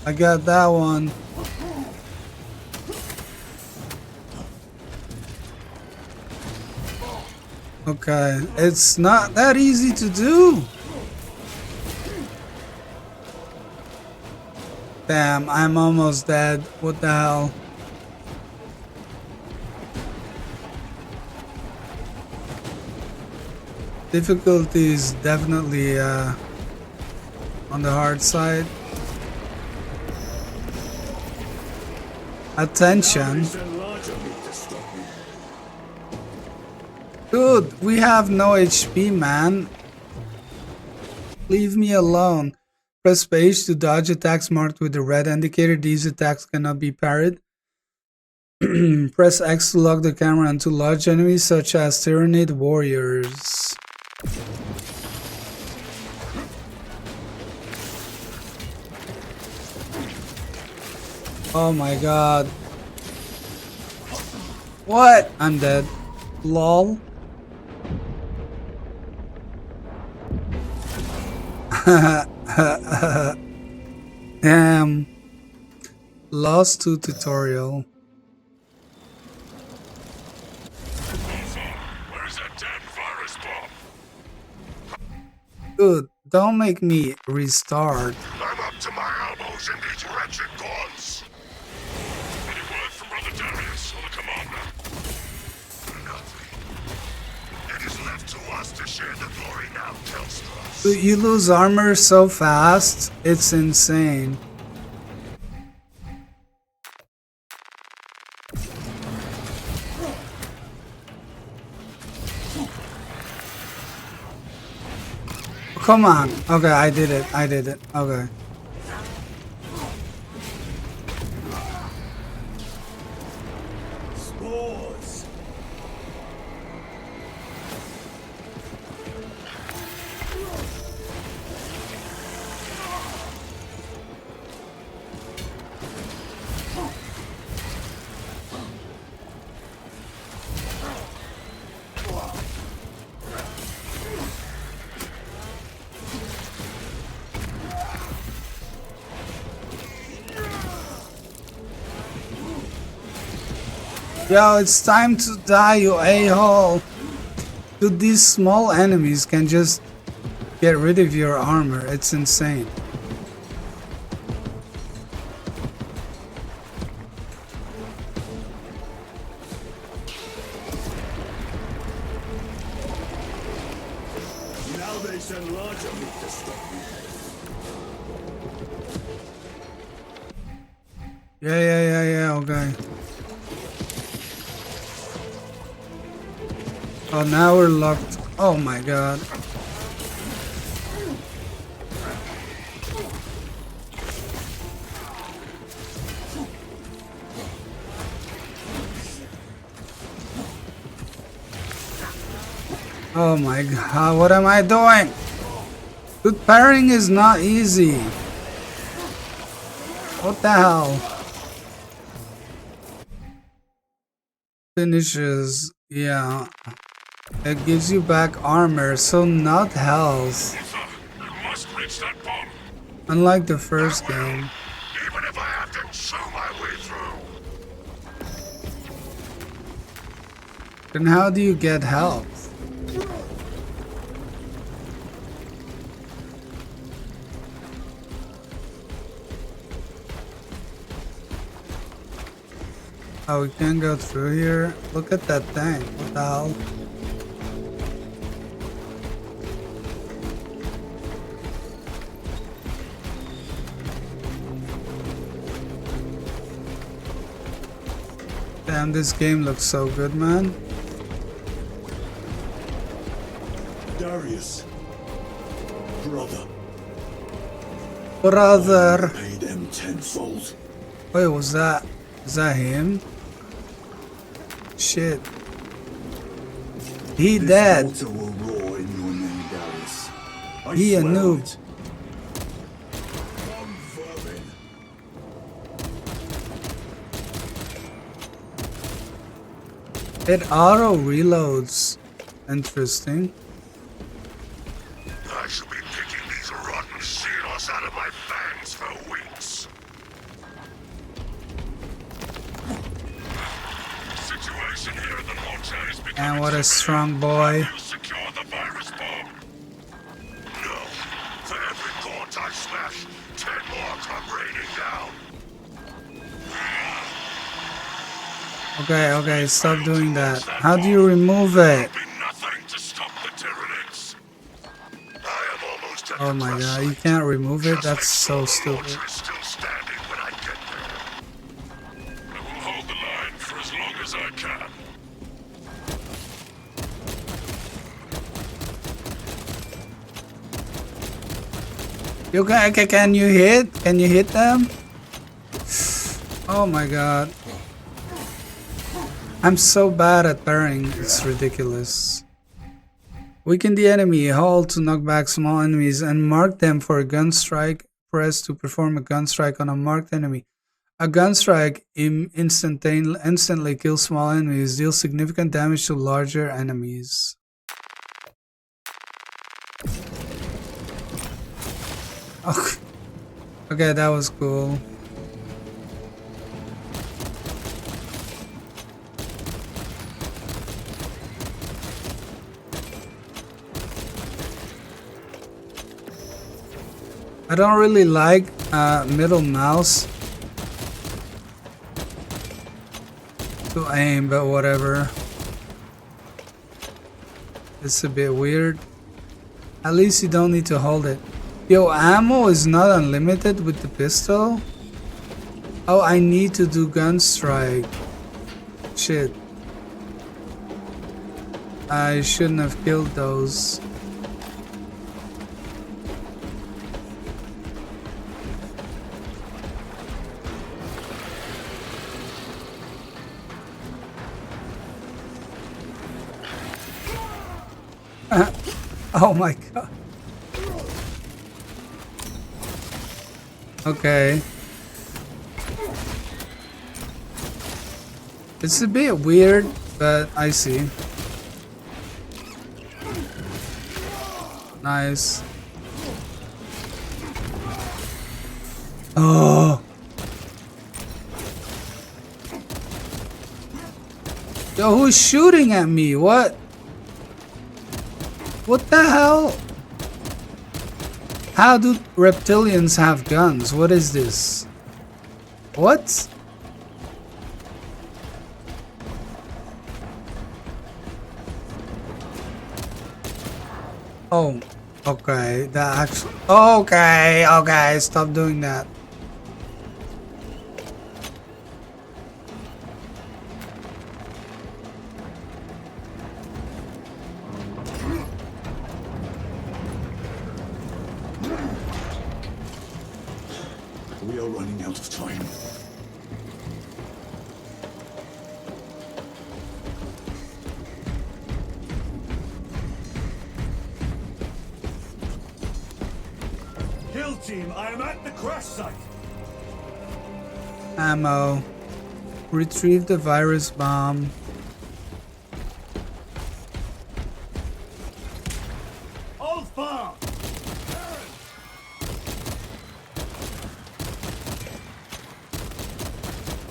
A: I got that one. Okay, it's not that easy to do. Damn, I'm almost dead. What the hell? Difficulty is definitely on the hard side. Attention. Dude, we have no HP, man. Leave me alone. Press space to dodge attacks marked with the red indicator. These attacks cannot be parried. Press X to lock the camera onto large enemies such as Tyrannid warriors. Oh my god. What? I'm dead. LOL. Damn. Lost to tutorial.
D: Where's that damn virus bomb?
A: Dude, don't make me restart.
D: I'm up to my elbows in these wretched gods. Any word from Brother Darius or the commander? Nothing. It is left to us to share the glory now, Telstra.
A: Dude, you lose armor so fast, it's insane. Come on. Okay, I did it. I did it. Okay.
C: Spores.
A: Yo, it's time to die, you a-hole. Dude, these small enemies can just get rid of your armor. It's insane.
C: Now they send larger meat to stop me.
A: Yeah, okay. Oh, now we're locked. Oh my god. Oh my god, what am I doing? Dude, parrying is not easy. What the hell? Finishes, yeah. It gives you back armor, so not health.
D: You must reach that bomb.
A: Unlike the first game.
D: Even if I have to chew my way through.
A: Then how do you get health? Oh, we can't go through here? Look at that thing. What the hell? Damn, this game looks so good, man.
C: Darius. Brother.
A: Brother.
C: Pay them tenfold.
A: Wait, was that... Is that him? Shit. He
C: This
A: dead.
C: water will roar in your name, Darius. I
A: He a
C: swear on
A: noob.
C: it. Come, vermin.
A: It auto reloads. Interesting.
D: I shall be picking these rotten seals out of my fangs for weeks. Situation here in the Monte is becoming
A: And what a
D: severe.
A: strong boy.
D: You secure the virus bomb. No. For every gaunt I smash, 10 more come raining down.
A: Okay, stop doing that. How do you remove it?
D: Be nothing to stop the Tyranids. I am almost at
A: Oh
D: the
A: my
D: crash
A: god, you
D: site.
A: can't remove it?
D: Just make
A: That's so
D: sure the
A: stupid.
D: launcher is still standing when I get there. I will hold the line for as long as I can.
A: Can you hit? Can you hit them? Oh my god. I'm so bad at parrying, it's ridiculous. Weaken the enemy, hold to knock back small enemies, and mark them for a gun strike. Press to perform a gun strike on a marked enemy. A gun strike instantly kills small enemies, deals significant damage to larger enemies. Okay, that was cool. I don't really like middle mouse to aim, but whatever. It's a bit weird. At least you don't need to hold it. Yo, ammo is not unlimited with the pistol? Oh, I need to do gun strike. Shit. I shouldn't have killed those. Oh my god. Okay. It's a bit weird, but I see. Nice. Oh. Yo, who's shooting at me? What? What the hell? How do reptilians have guns? What is this? What? Oh, okay. That actually. Okay. Stop doing that.
C: We are running out of time. Kill team, I am at the crash site.
A: Ammo. Retrieve the virus bomb.
C: Hold farm.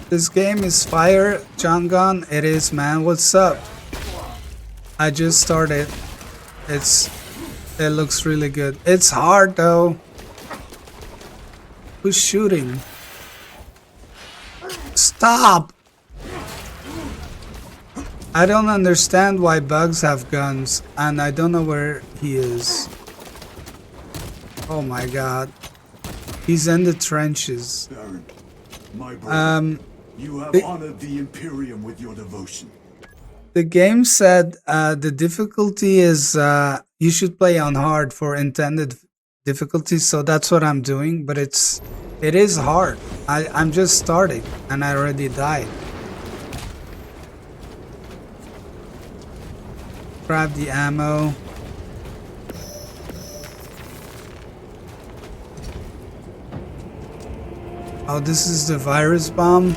A: This game is fire, John Gun. It is, man. What's up? I just started. It looks really good. It's hard though. Who's shooting? Stop! I don't understand why bugs have guns, and I don't know where he is. Oh my god. He's in the trenches.
C: Baron, my brother, you have
A: the-
C: honored the Imperium with your devotion.
A: The game said the difficulty is you should play on hard for intended difficulty, so that's what I'm doing, but it is hard. I'm just starting and I already died. Grab the ammo. Oh, this is the virus bomb.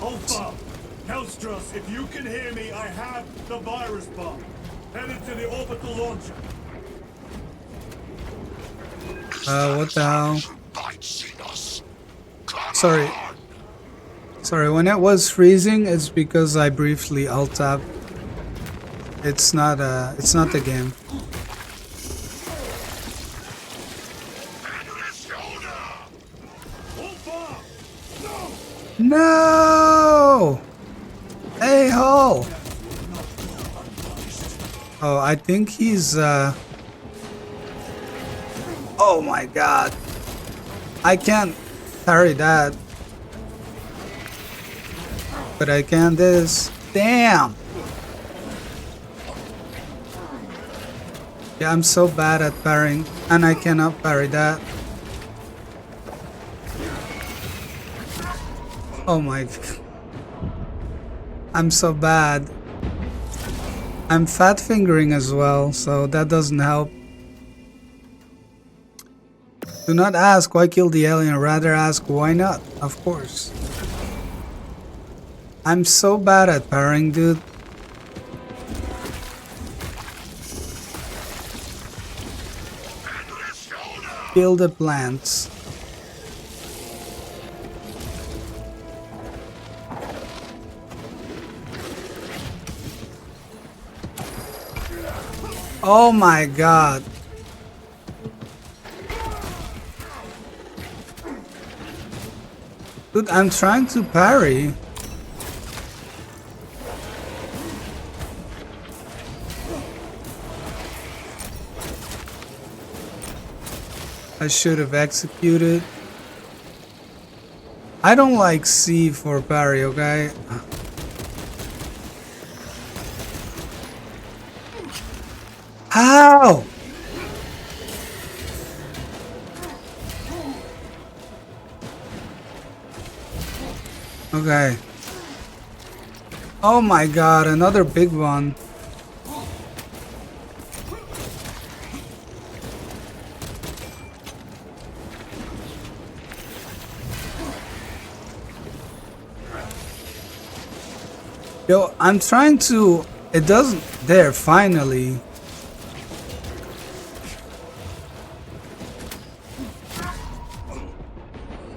C: Alpha! Hellstros, if you can hear me, I have the virus bomb. Headed to the orbital launcher.
A: What the hell?
D: Might see us. Come
A: Sorry.
D: on.
A: Sorry, when it was freezing, it's because I briefly alt tapped. It's not the game.
C: Alpha! No!
A: No! Hey, Hall! Oh, I think he's, oh my god. I can't parry that. But I can this. Damn! Yeah, I'm so bad at parrying, and I cannot parry that. Oh my... I'm so bad. I'm fat fingering as well, so that doesn't help. Do not ask why kill the alien, rather ask why not, of course. I'm so bad at parrying, dude. Kill the plants. Oh my god. Dude, I'm trying to parry. I should have executed. I don't like C for parry, okay? How? Okay. Oh my god, another big one. Yo, I'm trying to... It doesn't... There, finally.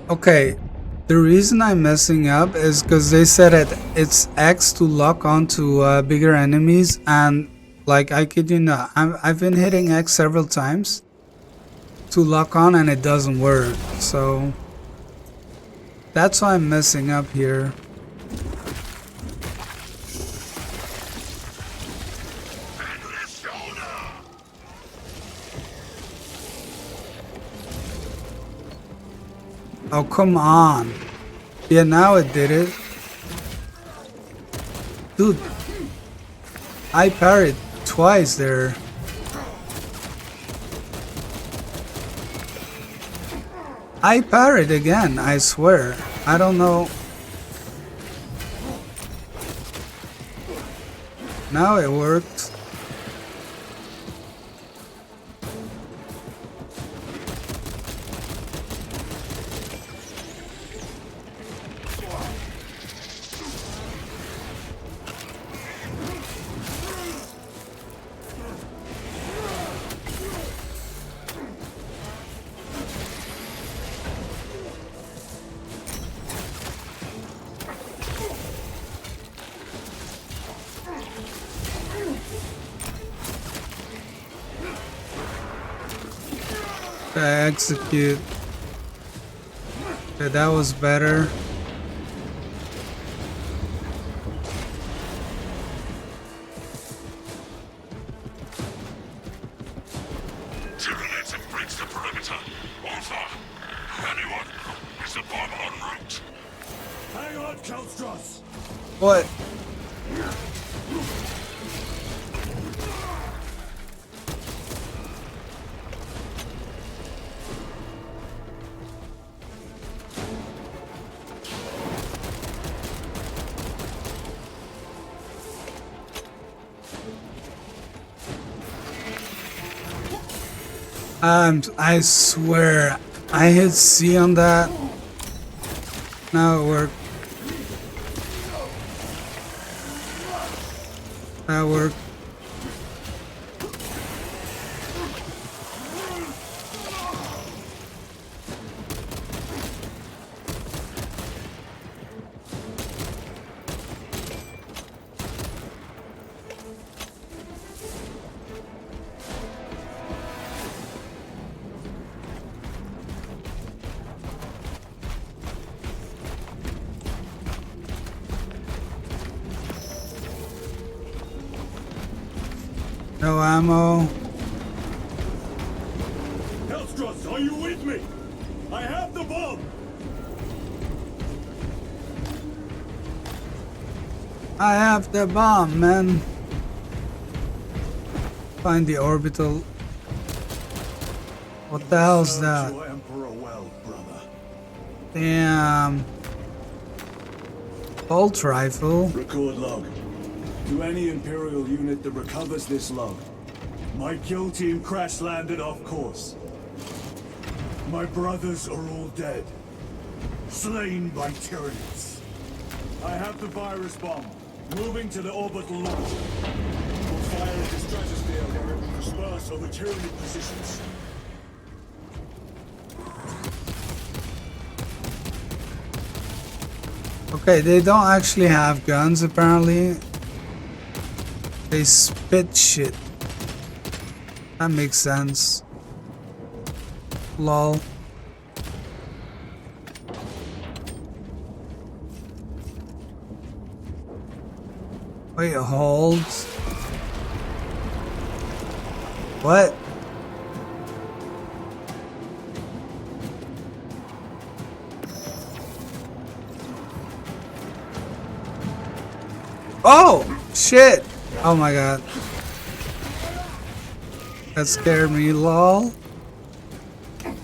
A: Okay, the reason I'm messing up is because they said that it's X to lock onto bigger enemies, and like, I kid you not, I've been hitting X several times to lock on and it doesn't work, so that's why I'm messing up here. Oh, come on. Yeah, now it did it. Dude, I parried twice there. I parried again, I swear. I don't know. Now it worked. I execute. Okay, that was better.
D: Tyrannids breaks the perimeter. Alpha! Anyone? Is the bomb en route?
C: Hang on, Kelstros!
A: What? I swear, I hit C on that. Now it worked. That worked. No ammo.
C: Hellstrus, are you with me? I have the bomb!
A: I have the bomb, man. Find the orbital. What the hell's
C: Served
A: that?
C: your Emperor well, brother.
A: Damn. Bolt rifle.
C: Record log. To any Imperial unit that recovers this log, my kill team crash landed off course. My brothers are all dead. Slain by tyrannies. I have the virus bomb. Moving to the orbital launcher. We'll fire into stratosphere where it will disperse over Tyranid positions.
A: Okay, they don't actually have guns apparently. They spit shit. That makes sense. Lol. Wait, hold. What? Oh! Shit! Oh my god. That scared me, lol.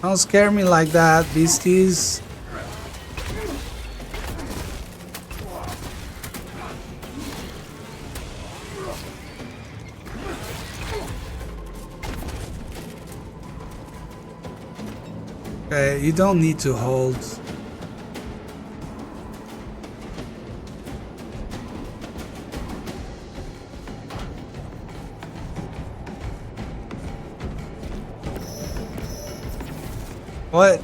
A: Don't scare me like that, beasties. Okay, you don't need to hold. What?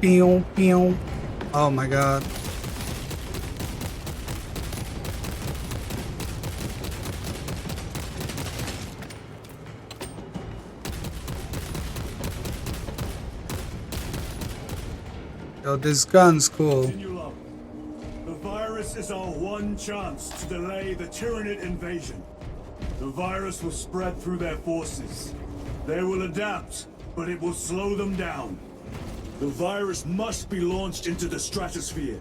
A: Pew, pew. Oh my god. Yo, this gun's cool.
C: Continue long. The virus is our one chance to delay the Tyranid invasion. The virus will spread through their forces. They will adapt, but it will slow them down. The virus must be launched into the stratosphere.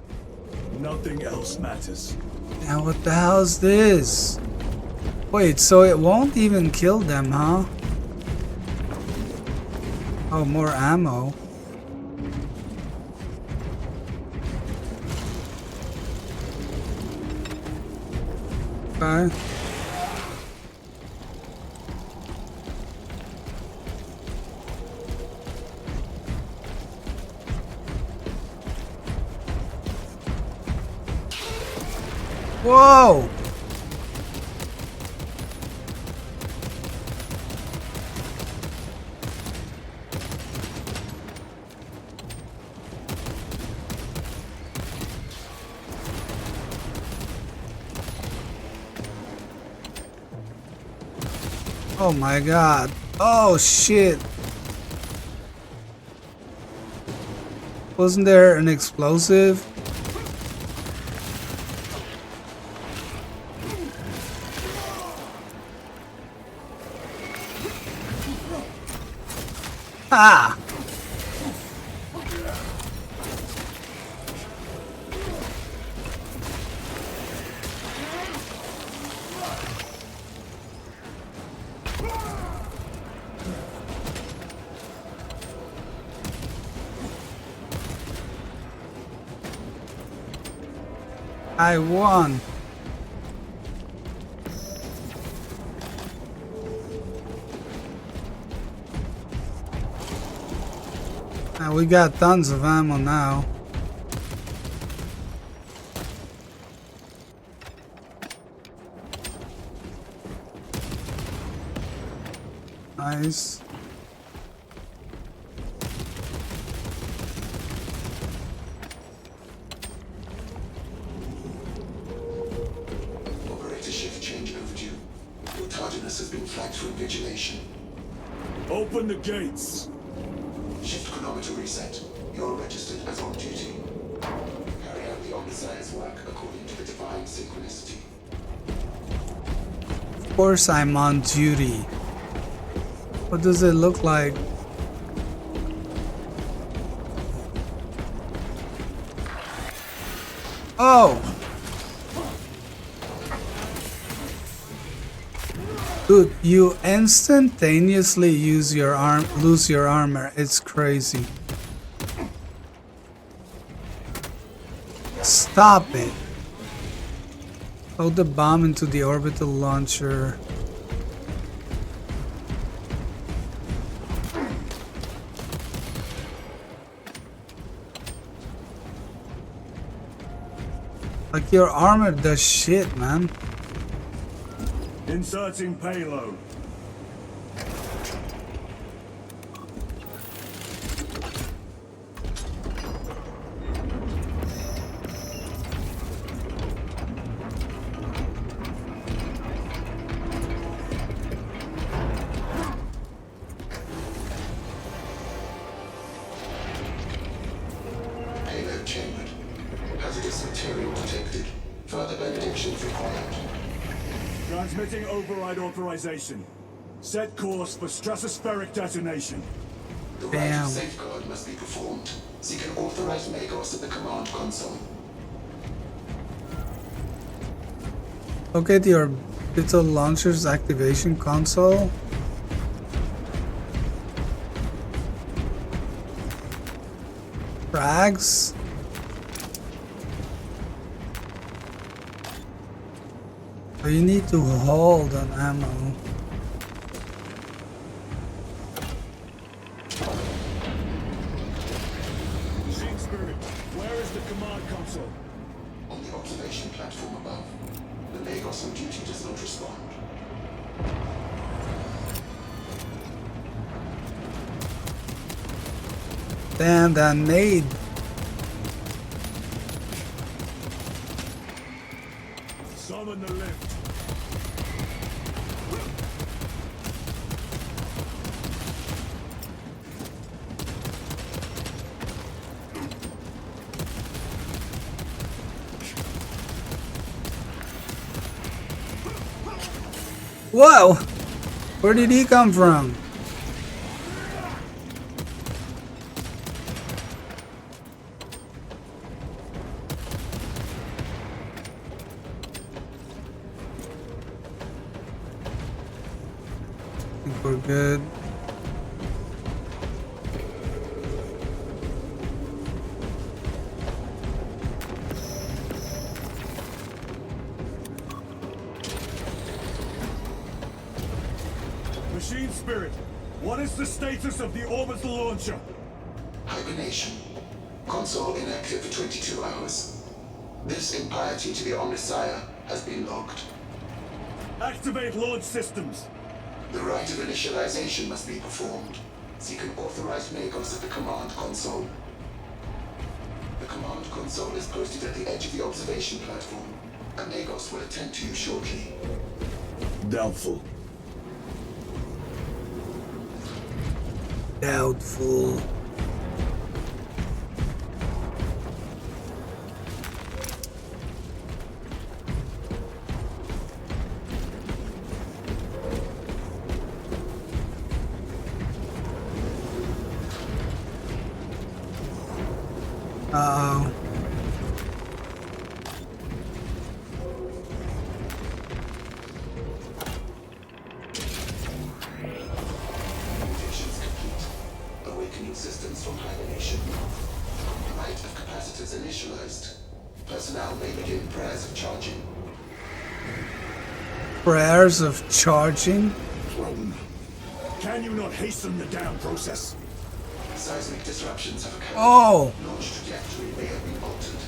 C: Nothing else matters.
A: Now what the hell is this? Wait, so it won't even kill them, huh? Oh, more ammo. Okay. Whoa! Oh my god. Oh shit. Wasn't there an explosive? Ah! I won. We got tons of ammo now. Nice.
E: Operator shift change overdue. Your tardiness has been flagged for invigilation.
C: Open the gates.
E: Shift chronometer reset. You're registered as on duty. Carry out the Omnissiah's work according to the divine synchronicity.
A: Of course I'm on duty. What does it look like? Oh! Dude, you instantaneously lose your armor. It's crazy. Stop it. Load the bomb into the orbital launcher. Like, your armor does shit, man.
C: Inserting payload.
E: Payload chambered. Hazardous material detected. Further benedictions required.
C: Transmitting override authorization. Set course for stratospheric detonation.
E: The right
A: Damn.
E: of safeguard must be performed. Seek an authorized Magos at the command console.
A: Locate your orbital launcher's activation console. Frags. Oh, you need to hold on ammo.
C: Machine Spirit, where is the command console?
E: On the observation platform above. The Magos on duty does not respond.
A: Damn, that nade.
C: Summon the lift.
A: Whoa! Where did he come from? I think we're good.
C: Machine Spirit, what is the status of the orbital launcher?
E: Hibernation. Console inactive for 22 hours. This impiety to the Omnissiah has been logged.
C: Activate launch systems.
E: The rite of initialization must be performed. Seek an authorized Magos at the command console. The command console is posted at the edge of the observation platform. A Magos will attend to you shortly.
C: Doubtful.
A: Doubtful. Uh-oh.
E: Predictions complete. Awakening systems from hibernation. Rite of capacitors initialized. Personnel may begin prayers of charging.
A: Prayers of charging?
C: Can you not hasten the down process?
E: Seismic disruptions have occurred.
A: Oh!
E: Launch trajectory may have been altered.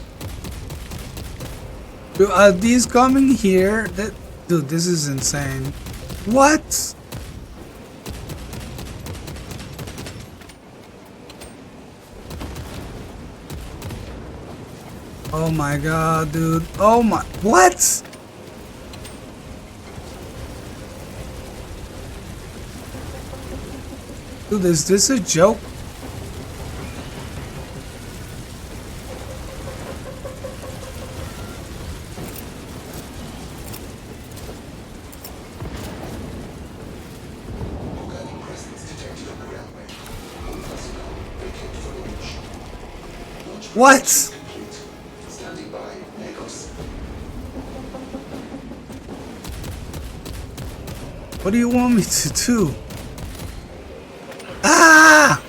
A: Dude, are these coming here? Dude, this is insane. What? Oh my god, dude. Oh my... What? Dude, is this a joke?
E: Organic presence detected on the railway. All personnel vacate for launch. Launch
A: What?
E: complete. Standing by. Lagos.
A: What do you want me to do? Ah!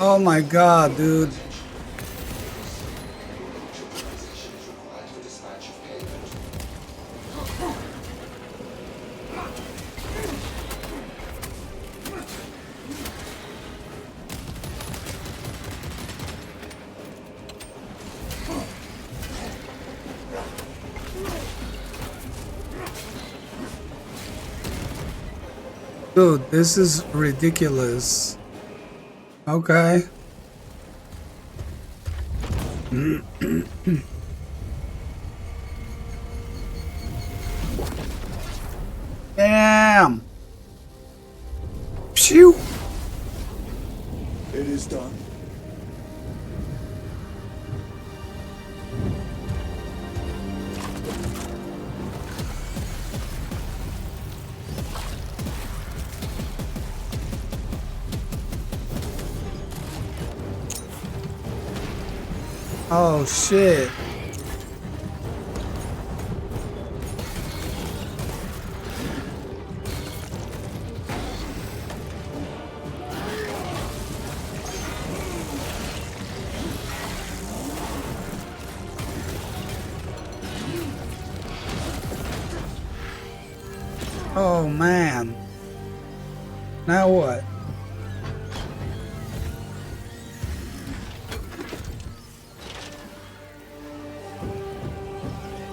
A: Oh my god, dude.
E: Authorization is required for dispatch of payment.
A: Dude, this is ridiculous. Okay. Damn. Phew.
C: It is done.
A: Oh shit. Oh man. Now what?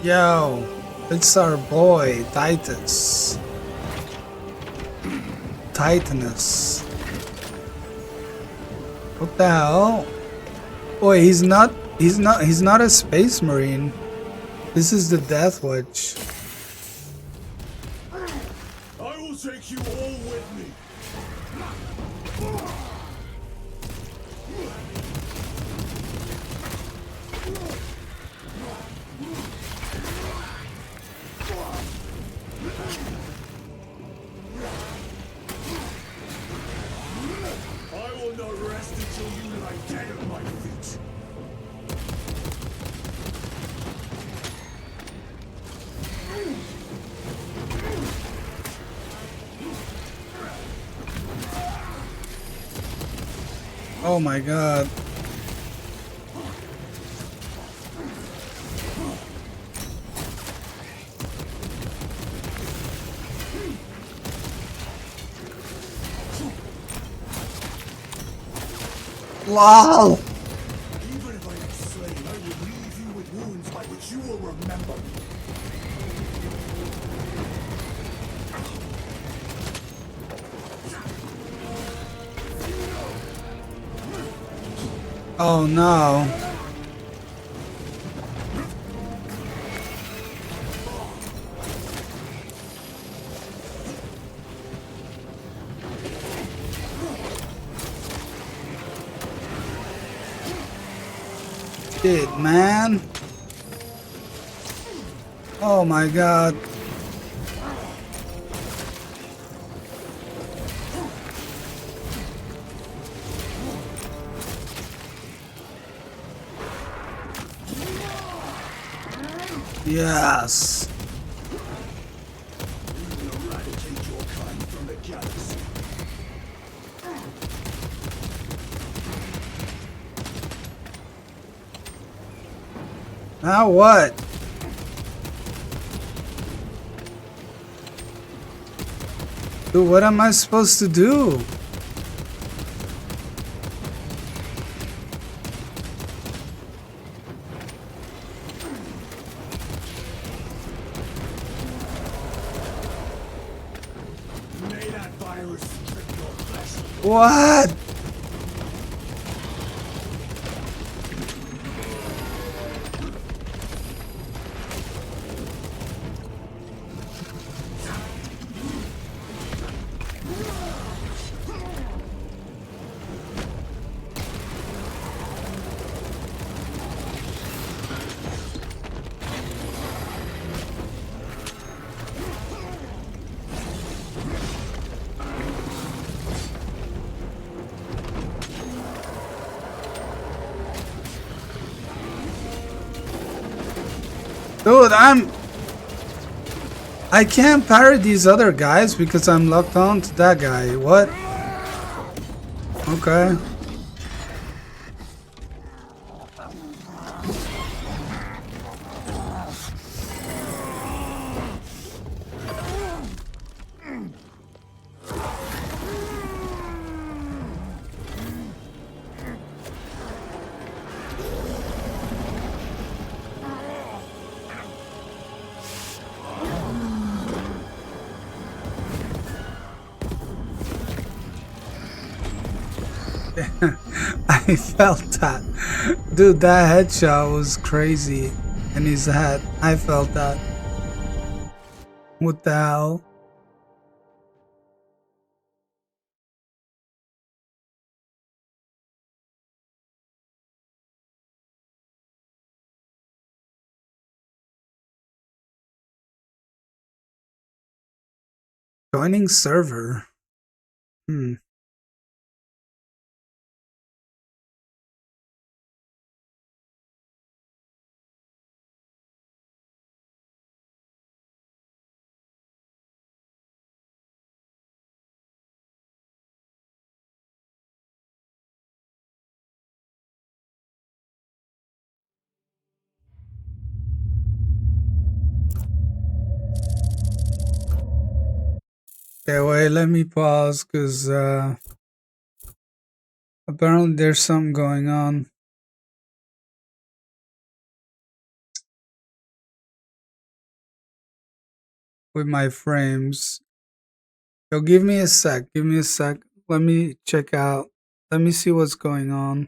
A: Yo, it's our boy, Titus. Titanus. What the hell? Boy, he's not a space marine. This is the Death Watch.
C: I will take you all with me. I will not rest until you lie dead at my feet.
A: Oh my god. LOL.
C: Even if I am slain, I will leave you with wounds by which you will remember me.
A: Oh no. Shit, man. Oh my god. Yes. Now what? Dude, what am I supposed to do?
C: May that virus strip your flesh.
A: What? Dude, I can't parry these other guys because I'm locked on to that guy. What? Okay. I felt that. Dude, that headshot was crazy in his head. I felt that. What the hell? Joining server. Okay, wait, let me pause because apparently there's something going on with my frames. Yo, give me a sec. Give me a sec. Let me check out. Let me see what's going on.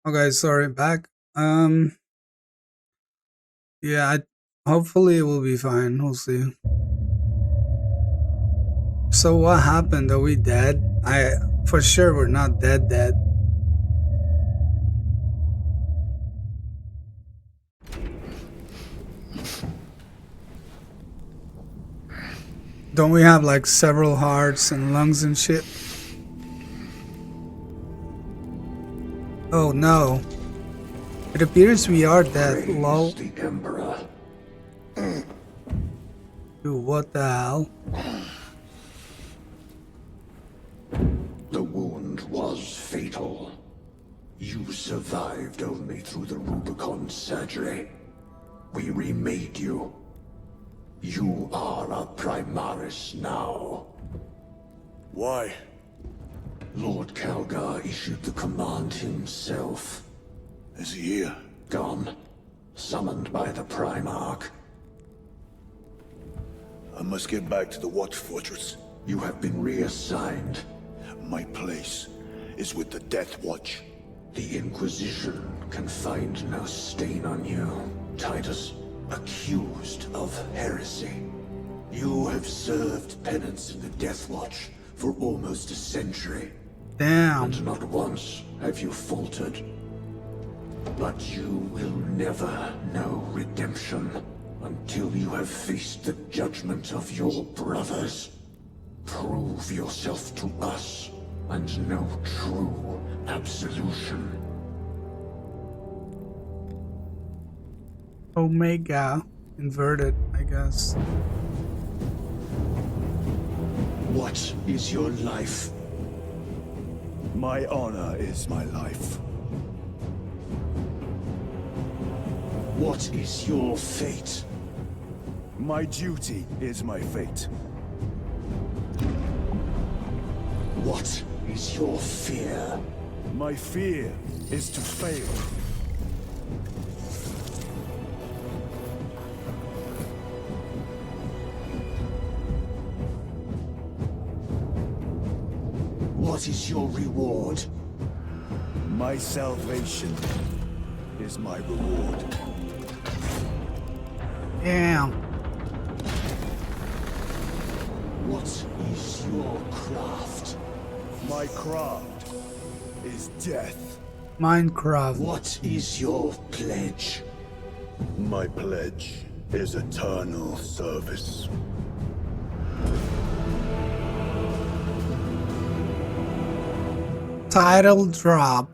A: Okay, sorry, back. Yeah, hopefully it will be fine. We'll see. So what happened? Are we dead? For sure we're not dead. Don't we have like several hearts and lungs and shit? Oh no. It appears we are dead. Lol.
E: The Emperor.
A: Dude, what the hell?
E: The wound was fatal. You survived only through the Rubicon surgery. We remade you. You are a Primaris now.
C: Why?
E: Lord Calgar issued the command himself.
C: Is he here?
E: Gone. Summoned by the Primarch.
C: I must get back to the Watch Fortress.
E: You have been reassigned.
C: My place is with the Death Watch.
E: The Inquisition can find no stain on you, Titus. Accused of heresy. You have served penance in the Death Watch
C: for almost a century.
A: Damn.
C: And not once have you faltered. But you will never know redemption until you have faced the judgment of your brothers. Prove yourself to us and know true absolution.
A: Omega. Inverted, I guess.
C: What is your life?
F: My honor is my life.
C: What is your fate?
F: My duty is my fate.
C: What is your fear?
F: My fear is to fail.
C: What is your reward?
F: My salvation is my reward.
A: Damn.
C: What is your craft?
F: My craft is death.
A: Minecraft.
C: What is your pledge?
F: My pledge is eternal service.
A: Title drop.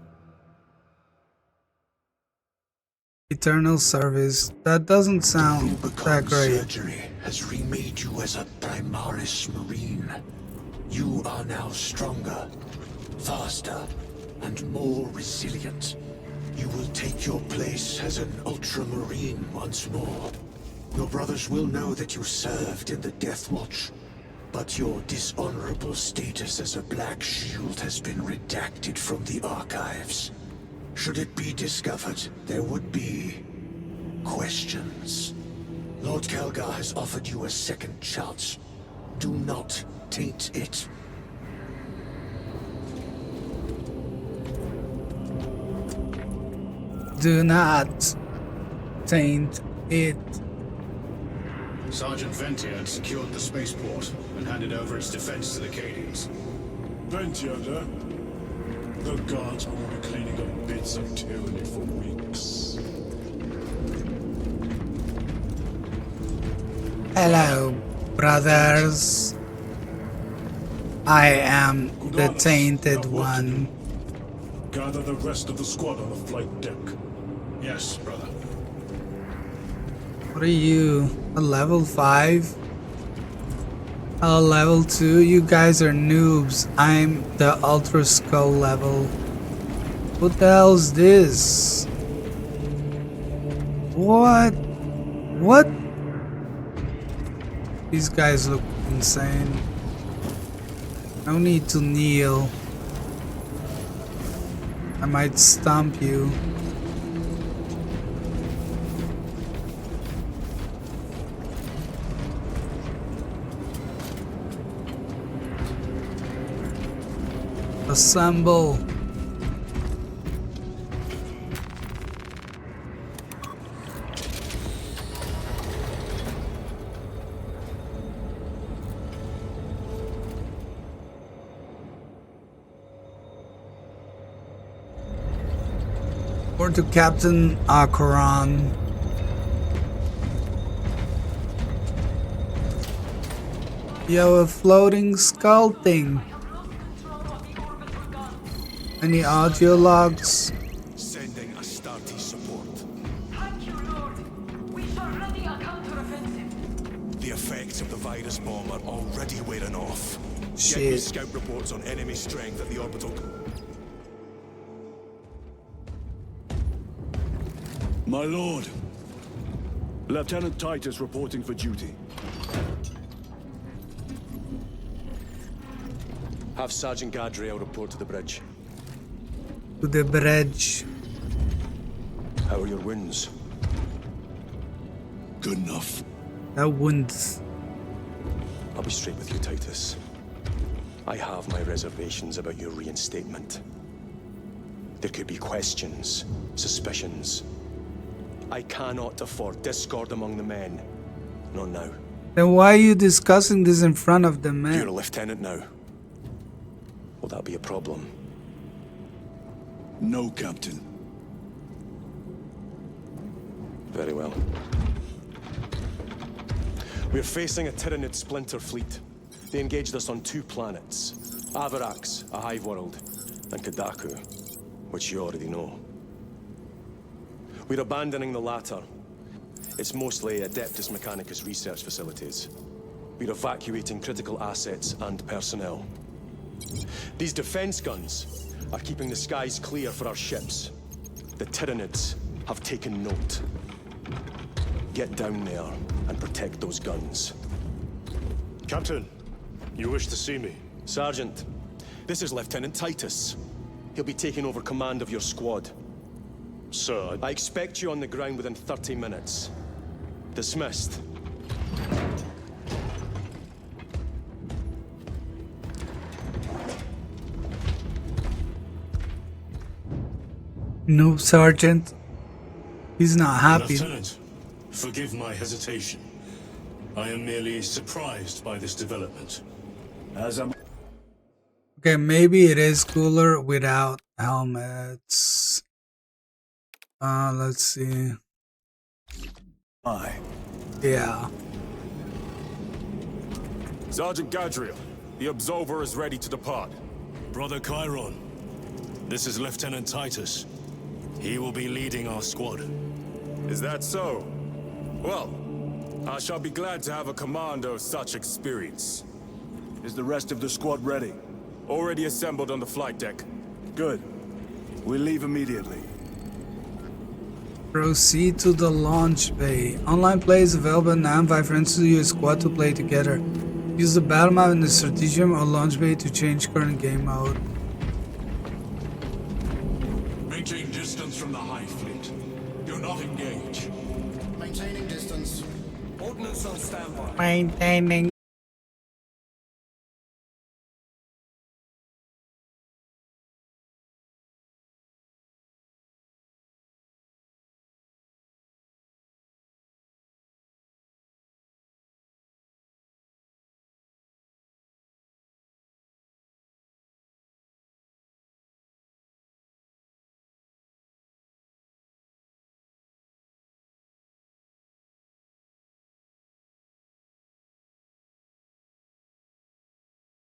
A: Eternal service. That doesn't sound that great.
C: Surgery has remade you as a Primaris Marine. You are now stronger, faster, and more resilient. You will take your place as an Ultramarine once more. Your brothers will know that you served in the Death Watch, but your dishonorable status as a Black Shield has been redacted from the archives. Should it be discovered, there would be questions. Lord Kelgar has offered you a second chance. Do not taint it.
A: Do not taint it.
G: Sergeant Ventia had secured the spaceport and handed over its defense to the Cadians.
C: Ventiator?
G: The guards will be cleaning up bits of tyranny for weeks.
A: Hello, brothers. I am the tainted one.
G: Gather the rest of the squad on the flight deck. Yes, brother.
A: What are you? A level 5? A level 2? You guys are noobs. I'm the Ultra Skull level. What the hell's this? What? What? These guys look insane. No need to kneel. I might stomp you. Assemble. Or to Captain Akaran. Yo, a floating skull thing. Any audio logs?
D: Sending Astarte support.
H: Thank you, Lord. We shall ready a counter-offensive.
D: The effects of the virus bomb are already wearing off. Get me
A: Shit.
D: scout reports on enemy strength at the orbital.
F: My lord. Lieutenant Titus reporting for duty.
I: Have Sergeant Gadriel report to the bridge.
A: To the bridge.
I: How are your wounds?
F: Good enough.
A: That wounds.
I: I'll be straight with you, Titus. I have my reservations about your reinstatement. There could be questions, suspicions. I cannot afford discord among the men. Not now.
A: Then why are you discussing this in front of the
I: You're
A: men?
I: a lieutenant now. that be a problem?
C: No, Captain.
I: Very well. We're facing a Tyranid splinter fleet. They engaged us on 2 planets. Avarax, a hive world, and Kadaku, which you already know. We're abandoning the latter. It's mostly Adeptus Mechanicus research facilities. We're evacuating critical assets and personnel. These defense guns are keeping the skies clear for our ships. The Tyranids have taken note. Get down there and protect those guns.
G: Captain, you wish to see me?
I: Sergeant, this is Lieutenant Titus. He'll be taking over command of your squad.
G: Sir,
I: I expect you on the ground within 30 minutes. Dismissed.
A: No, Sergeant. He's not happy.
G: Lieutenant, forgive my hesitation. I am merely surprised by this development.
C: As am
A: Okay, maybe it is cooler without helmets. Let's see.
C: I.
A: Yeah.
J: Sergeant Gadriel, the Absolver is ready to depart.
G: Brother Chiron, this is Lieutenant Titus. He will be leading our squad.
J: Is that so? Well, I shall be glad to have a commander of such experience.
C: Is the rest of the squad ready?
J: Already assembled on the flight deck.
C: Good. We'll leave immediately.
A: Proceed to the launch bay. Online play is available and invite friends to your squad to play together. Use the battle map in the Strategium or launch bay to change current game mode.
G: Maintain distance from the Hive Fleet. Do not engage.
E: Maintaining distance.
I: Ordnance on standby.
A: Maintaining